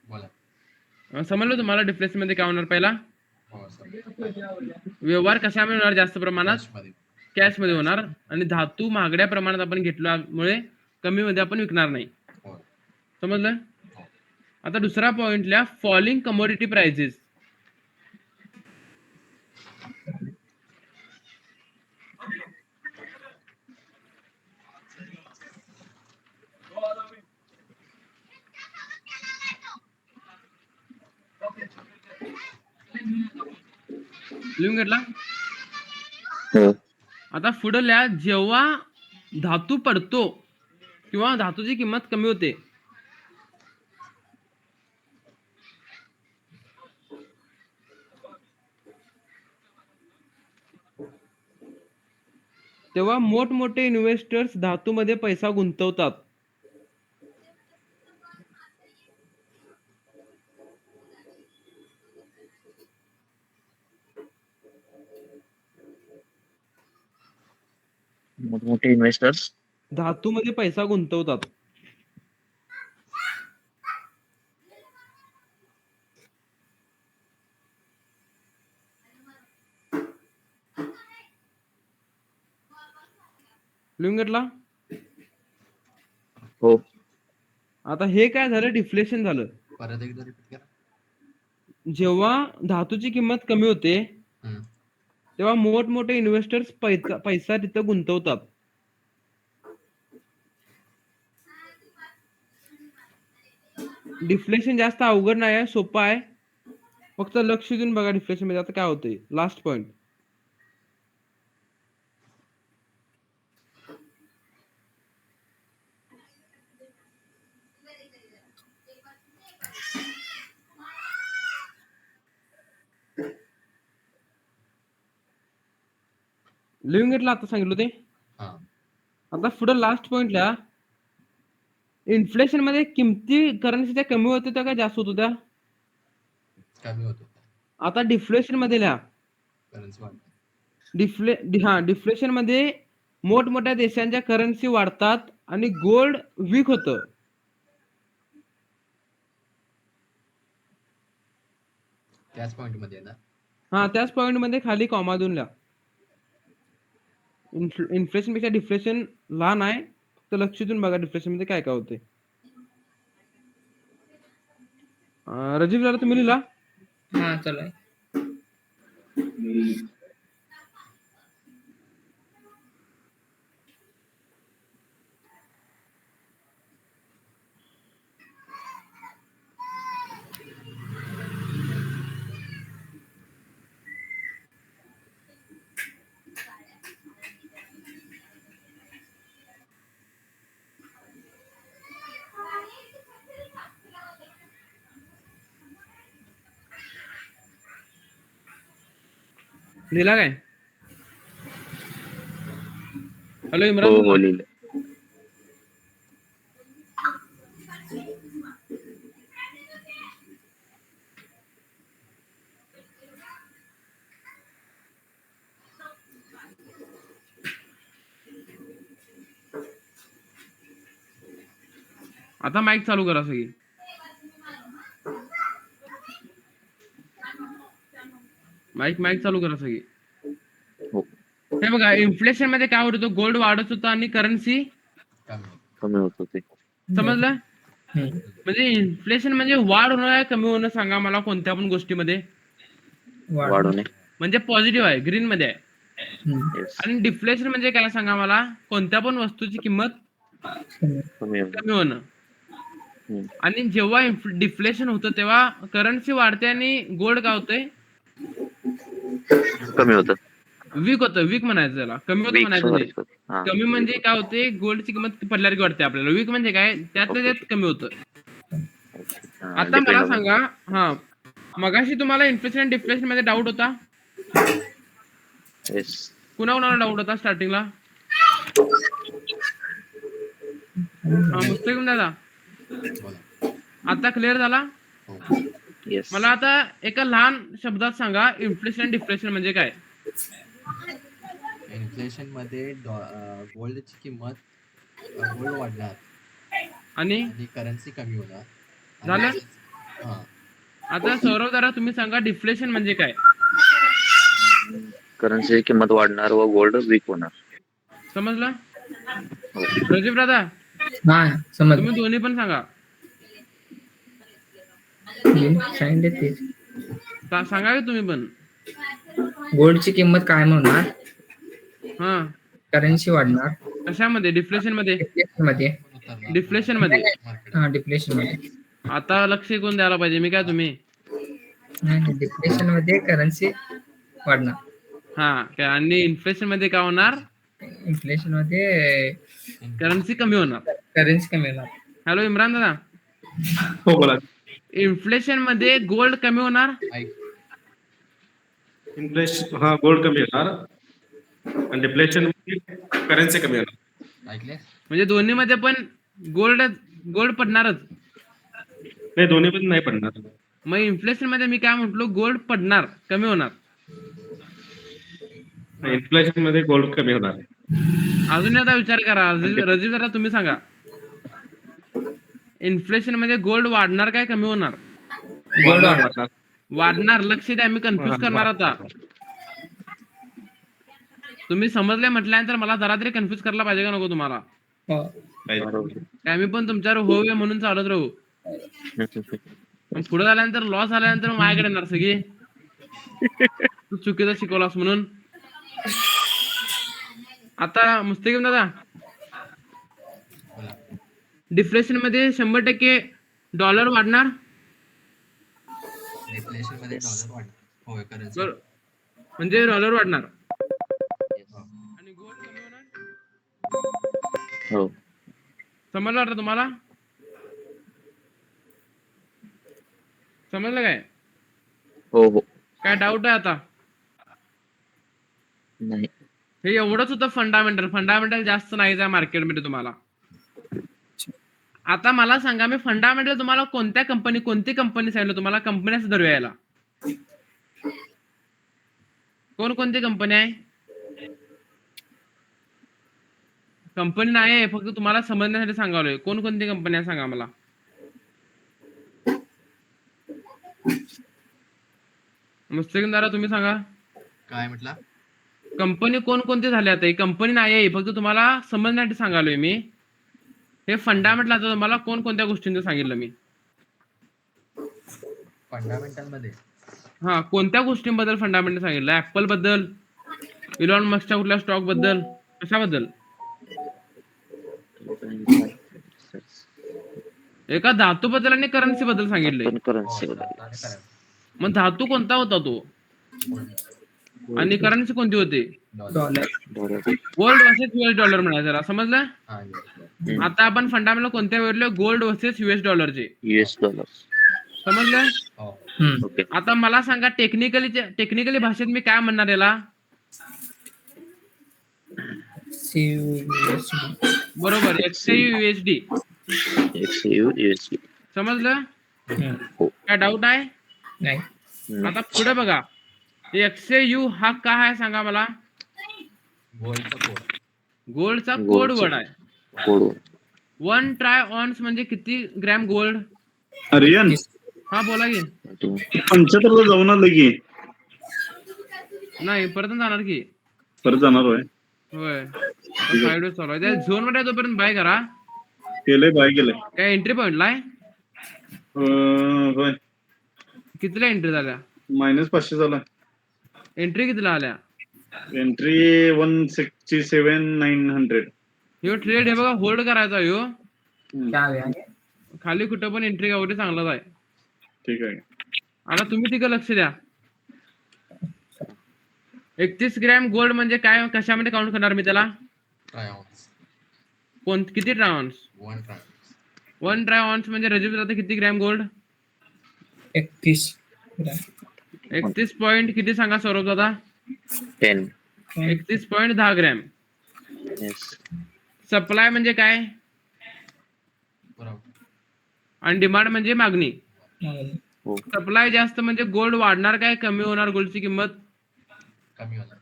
बोला. समजलं तुम्हाला डिफ्लेशन मध्ये काय होणार? पहिला हो सर. व्यवहार कशामध्ये होणार? जास्त प्रमाणात मध्ये. कॅश मध्ये होणार. आणि धातू महागड्या प्रमाणात आपण घेतल्यामुळे कमी मध्ये आपण विकणार नाही. हो. समजलं? आता दुसरा पॉइंट लिहा, फॉलिंग कमोडिटी प्राइसेस. लिहून घेतला. हो. आता पुढे लिहा, जेव्हा धातू पडतो किंवा धातूची किंमत कमी होते तेव्हा मोठमोठे इन्व्हेस्टर्स धातूमध्ये पैसा गुंतवतात. मोठे इन्व्हेस्टर्स धातूमध्ये पैसा गुंतवतात. लिहून घेतला. हो. आता हे काय झालं, डिफ्लेशन झालं. परत एकदा रिपीट करा. जेव्हा धातूची किंमत कमी होते हम्म. तेव्हा मोठमोठे इन्व्हेस्टर्स पैसा तिथं गुंतवतात. डिफ्लेशन जास्त अवघड नाही आहे, सोपं आहे. फक्त लक्ष देऊन बघा डिफ्लेशन मध्ये आता काय होतंय. लास्ट पॉइंट, लिहून घेतलं आता सांगितलं ते. हा. आता पुढे लास्ट पॉइंटला, इन्फ्लेशन मध्ये किमती करन्सीच्या कमी होत होत्या का जास्त होत होत्या? कमी होतो. आता डिफ्लेशन मध्ये लिहा, करन्सी वाढते. डिफ्लेशन मध्ये मोठमोठ्या देशांच्या करन्सी वाढतात आणि गोल्ड वीक होतं. त्याच पॉइंट मध्ये ना. हा, त्याच पॉइंट मध्ये खाली कॉमा देऊन लिहा. इन्फ्लेशन पेक्षा डिफ्लेशन लहान आहे, तर लक्ष देऊन बघा डिफ्लेशन मध्ये काय काय होते. रजीव जरा तुम्ही लिहिला. हा चला. लिहिला काय? हॅलो हो इम्रान. हो लिहिलं. आता माईक चालू करा सगळी. माईक चालू करा सगळी. हो. हे बघा, इन्फ्लेशन मध्ये काय होत होतं, गोल्ड वाढत होता आणि करन्सी कमी होत होते. समजलं? म्हणजे इन्फ्लेशन म्हणजे वाढ होणं आहे कमी होणं, सांगा मला कोणत्या पण गोष्टीमध्ये. वाढवणे. म्हणजे पॉझिटिव्ह आहे, ग्रीन मध्ये आहे. Yes. आणि डिफ्लेशन म्हणजे काय सांगा मला, कोणत्या पण वस्तूची किंमत कमी होणे. कमी होणं. आणि जेव्हा डिफ्लेशन होतं तेव्हा करन्सी वाढते आणि गोल्ड काय होतंय, कमी होतं. वीक होतं. वीक म्हणायचं त्याला, कमी होतं Weak, म्हणायचं नाही. sorry. हा. कमी म्हणजे काय होते, गोल्डची किंमत पडल्यावर वाटते आपल्याला. वीक म्हणजे काय, त्यातल्या त्यात कमी होतं. हा, आता depend मला on- सांगा, हा मगाशी तुम्हाला इन्फ्लेशन आणि डिफ्लेशन मध्ये डाऊट होता, Yes. कुणाला डाऊट होता स्टार्टिंगला? मुस्तकीम दादा, बोला. आता क्लिअर झाला? हो. Yes. मला आता एका लहान शब्दात सांगा, इन्फ्लेशन आणि डिफ्लेशन म्हणजे काय? इन्फ्लेशन मध्ये गोल्डची किंमत गोल्ड वाढणार आणि आणि करन्सी कमी होणार. झालं? हा. आता सौरव दादा तुम्ही सांगा, डिफ्लेशन म्हणजे काय? करन्सीची किंमत वाढणार व गोल्ड वीक होणार. समजलं? हो. रजीब दादा, हा समज. तुम्ही दोन्ही पण सांगा. सांगितले तेच. सांगा की तुम्ही पण. गोल्डची किंमत काय होणार, हा, करन्सी वाढणार. कशामध्ये? डिफ्लेशन मध्ये. डिफ्लेशन मध्ये. डिफ्लेशन मध्ये. हा डिफ्लेशन मध्ये. आता लक्ष कोण द्यायला पाहिजे, मी काय तुम्ही? नाही डिप्रेशन मध्ये करन्सी वाढणार. हा काय आणि इन्फ्लेशन मध्ये काय होणार? इन्फ्लेशन मध्ये करन्सी कमी होणार. करन्सी कमी होणार. हॅलो इम्रान दादा, हो बोला. इन्फ्लेशन मध्ये गोल्ड कमी होणार. ऐक इन्फ्लेशन हा गोल्ड कमी होणार आणि डिप्लेशन करन्सी कमी होणार. ऐकले म्हणजे दोन्ही मध्ये पण गोल्ड पडणारच. नाही दोन्ही पण नाही पडणार. मग इन्फ्लेशन मध्ये मी काय म्हटलो, गोल्ड पडणार, कमी होणार. इन्फ्लेशन मध्ये गोल्ड कमी होणार आहे. अजून एकदा विचार करा, रजीव जरा तुम्ही सांगा, इन्फ्लेशन मध्ये गोल्ड वाढणार काय कमी होणार? गोल्ड वाढणार. वाढणार. लक्ष द्या, मी कन्फ्युज करणार आता. तुम्ही समजले म्हटल्यानंतर मला जरा तरी कन्फ्युज करायला पाहिजे का नको तुम्हाला? हो. काय मी पण तुमच्यावर होवे म्हणून चालत राहू. पुढे झाल्यानंतर लॉस आल्यानंतर माझ्याकडे येणार सगळी, तू चुकीचं शिकवलास म्हणून. आता मुस्तकीम दादा, बोला. डिफ्लेशन मध्ये 100% डॉलर वाढणार. डिप्लेशन मध्ये डॉलर वाढणार. होय करन्सी. म्हणजे डॉलर वाढणार आणि गोल्ड कमी होणार. हो. समजलं वाटतं तुम्हाला? समजलं काय? हो हो. काय डाऊट आहे आता? नाही. हे एवढंच होतं फंडामेंटल जास्त नाही आहे मार्केटमध्ये तुम्हाला. आता मला सांगा, मी फंडामेंटल तुम्हाला कोणती कंपनी सांगितलं तुम्हाला? कंपन्याच धरूयाला कोणती कंपनी आहे? कंपनी नाही आहे, फक्त तुम्हाला समजण्यासाठी सांगालोय. कोणती कंपनी आहे सांगा मला. मुस्तकीमदारा तुम्ही सांगा, काय म्हटला? कंपनी कोणकोणती झाल्या? आता ही कंपनी नाही आहे, फक्त तुम्हाला समजण्यासाठी सांगालोय मी. हे फंडामेंटल आता तुम्हाला कोणत्या गोष्टींचं सांगितलं मी. फंडामेंटल मध्ये हा, कोणत्या गोष्टींबद्दल फंडामेंटल सांगितलं? ऍपल बद्दल, इलॉन मस्कच्या कुठल्या स्टॉक बद्दल, कशाबद्दल? एका धातू बद्दल आणि करन्सी बद्दल सांगितलंय. करन्सी मग धातू कोणता होता तो आणि करन्सी कोणती होती? Dollar. Gold versus US dollar म्हणायचं, समजलं? हा आता आपण फंडामेंटल कोणत्या वेळेला गोल्ड वर्सेस US डॉलरचे US डॉलर. समजलं? हो. ओके. आता मला सांगा, टेक्निकली भाषेत मी काय म्हणणार याला? CUSD. बरोबर, XAU USD. समजलं? काय डाऊट आहे? नाही. आता पुढे बघा, XAU हा काय आहे सांगा मला? गोल्डचा कोड. गोल्डचा कोड वर्ड आहे. कोड. 1 ट्राय ऑन्स म्हणजे किती ग्रॅम गोल्ड? आर्यन हा बोला की. 75 जाऊन आलं की नाही, परत जाणार की. परत जाणार होय. होय, 5 डेज चालू आहे. त्या झोन मध्ये तोपर्यंत बाय करा. केलंय बाय केलंय. काय एंट्री पॉइंटला आहे? होय. कितीला एंट्री झाल्या? -500 झाला. एंट्री कितीला आल्या? एंट्री 167,900. ह्यो ट्रेड हे बघा, होल्ड करायचा ह्यो. काय आहे? खाली कुठं पण एंट्री गावठी चांगलाच आहे. ठीक आहे. आता तुम्ही तिकडे लक्ष द्या. 31 ग्रॅम गोल्ड म्हणजे काय, कशामध्ये काउंट करणार मी त्याला? ट्रायऑन्स. किती ट्रायऑन्स? 1 ट्रायऑन्स. 1 ट्रायऑन्स म्हणजे रजीव जाते किती ग्रॅम गोल्ड? 31. 31 पॉईंट किती सांगा सौरभ दादा? 10. 31.10 ग्रॅम. Yes. सप्लाय म्हणजे काय बरोबर. आणि डिमांड म्हणजे मागणी. हो. सप्लाय जास्त म्हणजे गोल्ड वाढणार काय कमी होणार गोल्डची किंमत? कमी होणार.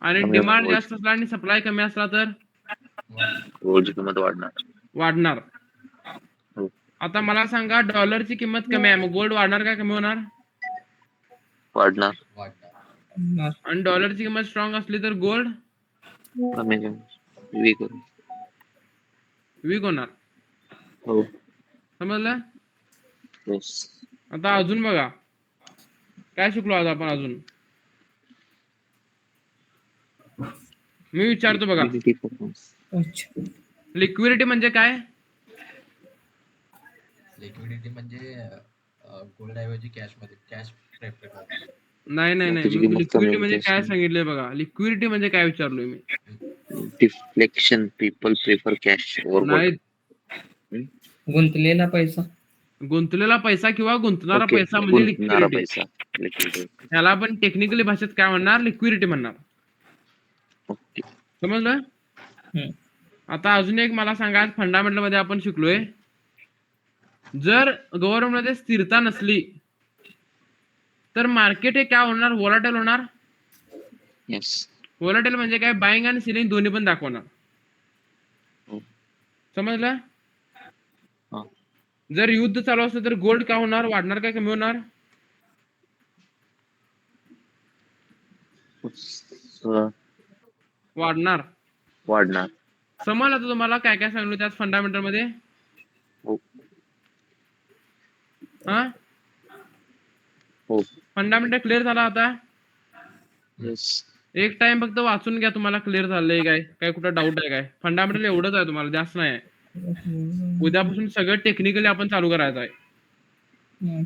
आणि कमी डिमांड होणार. जास्त असला आणि सप्लाय कमी असला तर गोल्डची किंमत वाढणार. वाढणार. हो. आता मला सांगा, डॉलरची किंमत कमी आहे, मग गोल्ड वाढणार काय कमी होणार? वाढणार. वाढणार. आणि डॉलरची किंमत स्ट्रॉंग असली तर गोल्ड कमी. वीक. वीक होणार. हो. समजलं? येस. आता अजून बघा काय शिकलो आज आपण. अजून मी विचारतो बघा, अच्छा. लिक्विडिटी म्हणजे काय? लिक्विडिटी म्हणजे गोल्ड ऐवजी कॅश प्रेफर करतो. नाही नाही नाही, त्याची मी किंमत कमी लिक्विडिटी म्हणजे होते काय अशी. सांगितलंय बघा. लिक्विडिटी म्हणजे काय विचारलोय मी. Deflection people prefer cash over नाही, गोल्ड. गुंतलेला पैसा. गुंतलेला पैसा किंवा गुंतणारा ओके, पैसा म्हणजे गुंतणारा लिक्विडिटी. पैसा. लिक्विडिटी. ह्याला आपण टेक्निकली भाषेत काय म्हणणार, लिक्विडिटी म्हणणार. ओके. समजलं. हम्म. आता अजून एक मला सांगा, फंडामेंटल मध्ये आपण शिकलोय, जर गव्हर्नमेंट मध्ये स्थिरता नसली तर मार्केट हे काय होणार, व्होलाटाईल होणार. येस. व्होलाटाईल म्हणजे काय, बाईंग आणि सेलिंग दोन्ही पण दाखवणार. हो. समजलं. हा. जर युद्ध चालू असलं तर गोल्ड काय होणार, वाढणार काय कमी होणार. वाढणार. वाढणार. समजलं आता तुम्हाला काय काय सांगितलं त्यात फंडामेंटल मध्ये. हो. हा, हो. फंडामेंटल क्लिअर झाला आता. येस. एक टाइम फक्त वाचून घ्या, तुम्हाला क्लिअर झालंय काय, काय कुठं डाऊट आहे काय. फंडामेंटल एवढंच आहे, तुम्हाला जास्त नाही आहे. उद्यापासून सगळं टेक्निकली आपण चालू करायचं आहे. हम्म.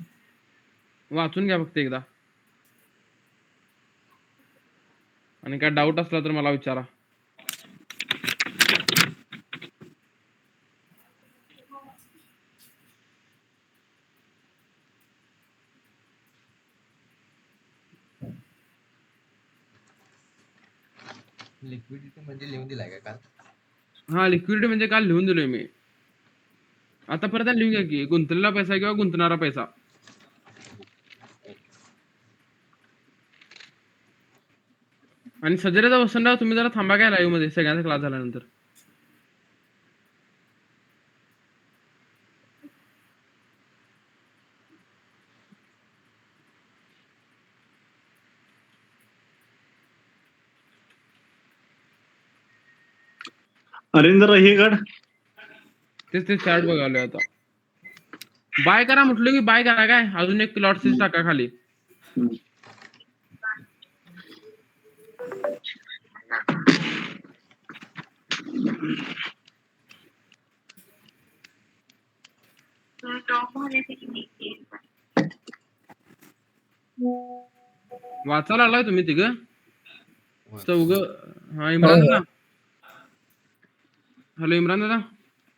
वाचून घ्या फक्त एकदा, आणि काय डाऊट असला तर मला विचारा. लिक्विडिटी म्हणजे लिहून दिलाय का काल? हा, लिक्विडिटी म्हणजे काल लिहून दिलोय मी. आता परत लिहून घ्या की, गुंतलेला पैसा किंवा गुंतणारा पैसा. आणि सजरेचा वसंतराव, तुम्ही जरा थांबा काय लाईव्ह मध्ये, सगळ्यांचा क्लास झाल्यानंतर. अरिंदर हे गड तेच चार्ट बघालोय आता. बाय करा म्हटलं की बाय करा, काय अजून एक लॉट सीज टाका खाली. वाचायला लागलाय तुम्ही तिघ चौघ. हा, इम्रान दादा. हॅलो इम्रान दादा.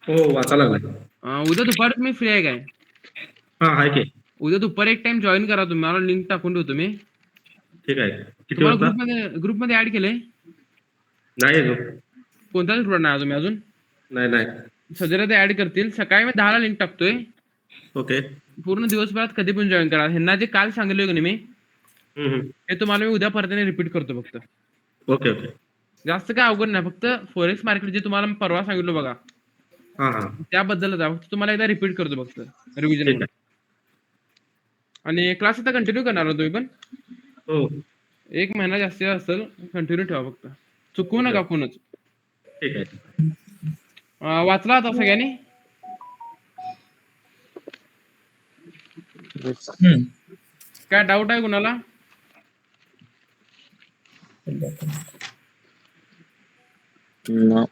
हो, वाचा लागलाय. उद्या दुपारी तुम्ही फ्री आहे काय? हा, आहे की. उद्या दुपारी एक टाइम जॉईन करा तुम्ही, मला लिंक टाकून ठेवतो मी. ठीक आहे. किती तुम्हाला वाजता? ग्रुपमध्ये ऍड केलंय. नाही अजून. कोणताच ग्रुप नाही तुम्ही अजून. नाही. सजरे ते ऍड करतील. सकाळी मी 10 लिंक टाकतोय. ओके. पूर्ण दिवसभरात कधी पण जॉईन करा. ह्यांना जे काल सांगितलं की नाही मी, हम्म. हे तुम्हाला मी उद्या परत रिपीट करतो फक्त. ओके. जास्त काय अवघड नाही, फक्त फॉरेक्स मार्केट जे तुम्हाला मी परवा सांगितलं बघा, हा. त्याबद्दलच आहे. फक्त तुम्हाला एकदा रिपीट करतो फक्त रिव्हिजन ठीक म्हणून. आहे. आणि क्लास आता कंटिन्यू करणार तुम्ही पण. हो, 1 महिना जास्तीत असेल, कंटिन्यू ठेवा फक्त, चुकवू नका कोणच. ठीक आहे. वाचला आता सगळ्यांनी. हम्म. काय डाऊट आहे कुणाला? No.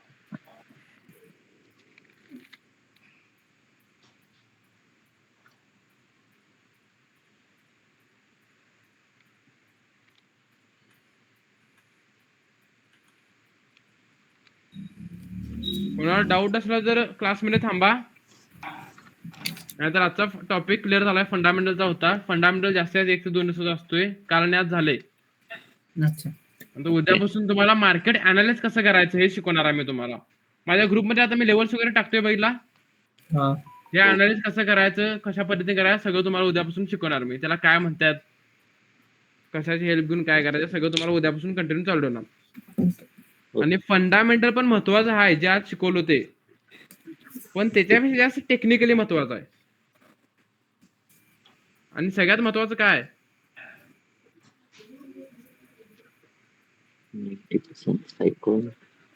कोणाला डाऊट असला तर क्लासमध्ये थांबा. नाहीतर आजचा टॉपिक क्लिअर झालाय, फंडामेंटलचा होता. फंडामेंटल जास्तीत जास्त 1 ते 2 दिवसाचा असतोय, कारण यात झालंय. अच्छा. आता उद्यापासून तुम्हाला मार्केट अनालिस कसं करायचं हे शिकवणार आहे मी तुम्हाला. माझ्या ग्रुपमध्ये आता मी लेवल्स वगैरे टाकतोय बघितला. हा. हे अनालिस कसं करायचं, कशा पद्धतीने करायचं, सगळं तुम्हाला उद्यापासून शिकवणार मी. त्याला काय म्हणतात, कशाची हेल्प घेऊन काय करायचं, सगळं तुम्हाला उद्यापासून कंटिन्यू चालू ठेवणार. आणि फंडामेंटल पण महत्वाचं आहे, जे आज शिकवलं ते, पण त्याच्यापेक्षा जास्त टेक्निकली महत्वाचं आहे. आणि सगळ्यात महत्वाचं काय,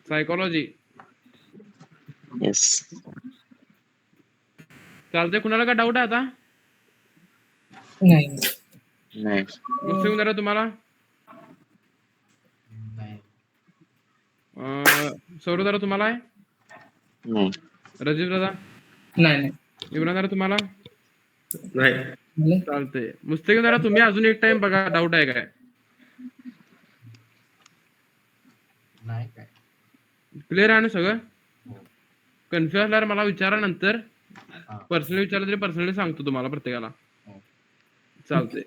सायकोलॉजी. येस. चालतंय. कुणाला काय डाऊट आहे आता? नाही. मुस्लिम दादा तुम्हाला? नाही. सौरभ दादा तुम्हाला आहे? नाही. रजीव दादा? नाही. इम्रान दादा तुम्हाला? नाही. मला चालतंय. मुस्तकीम जरा तुम्ही अजून एक टाइम बघा, डाऊट आहे काय? नाही काय. क्लिअर आहे ना सगळं? हो. कन्फ्युज असल्यावर मला विचारा नंतर. हा. पर्सनली विचारलं तरी पर्सनली सांगतो तुम्हाला प्रत्येकाला. हो. चालतंय.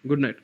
Good night.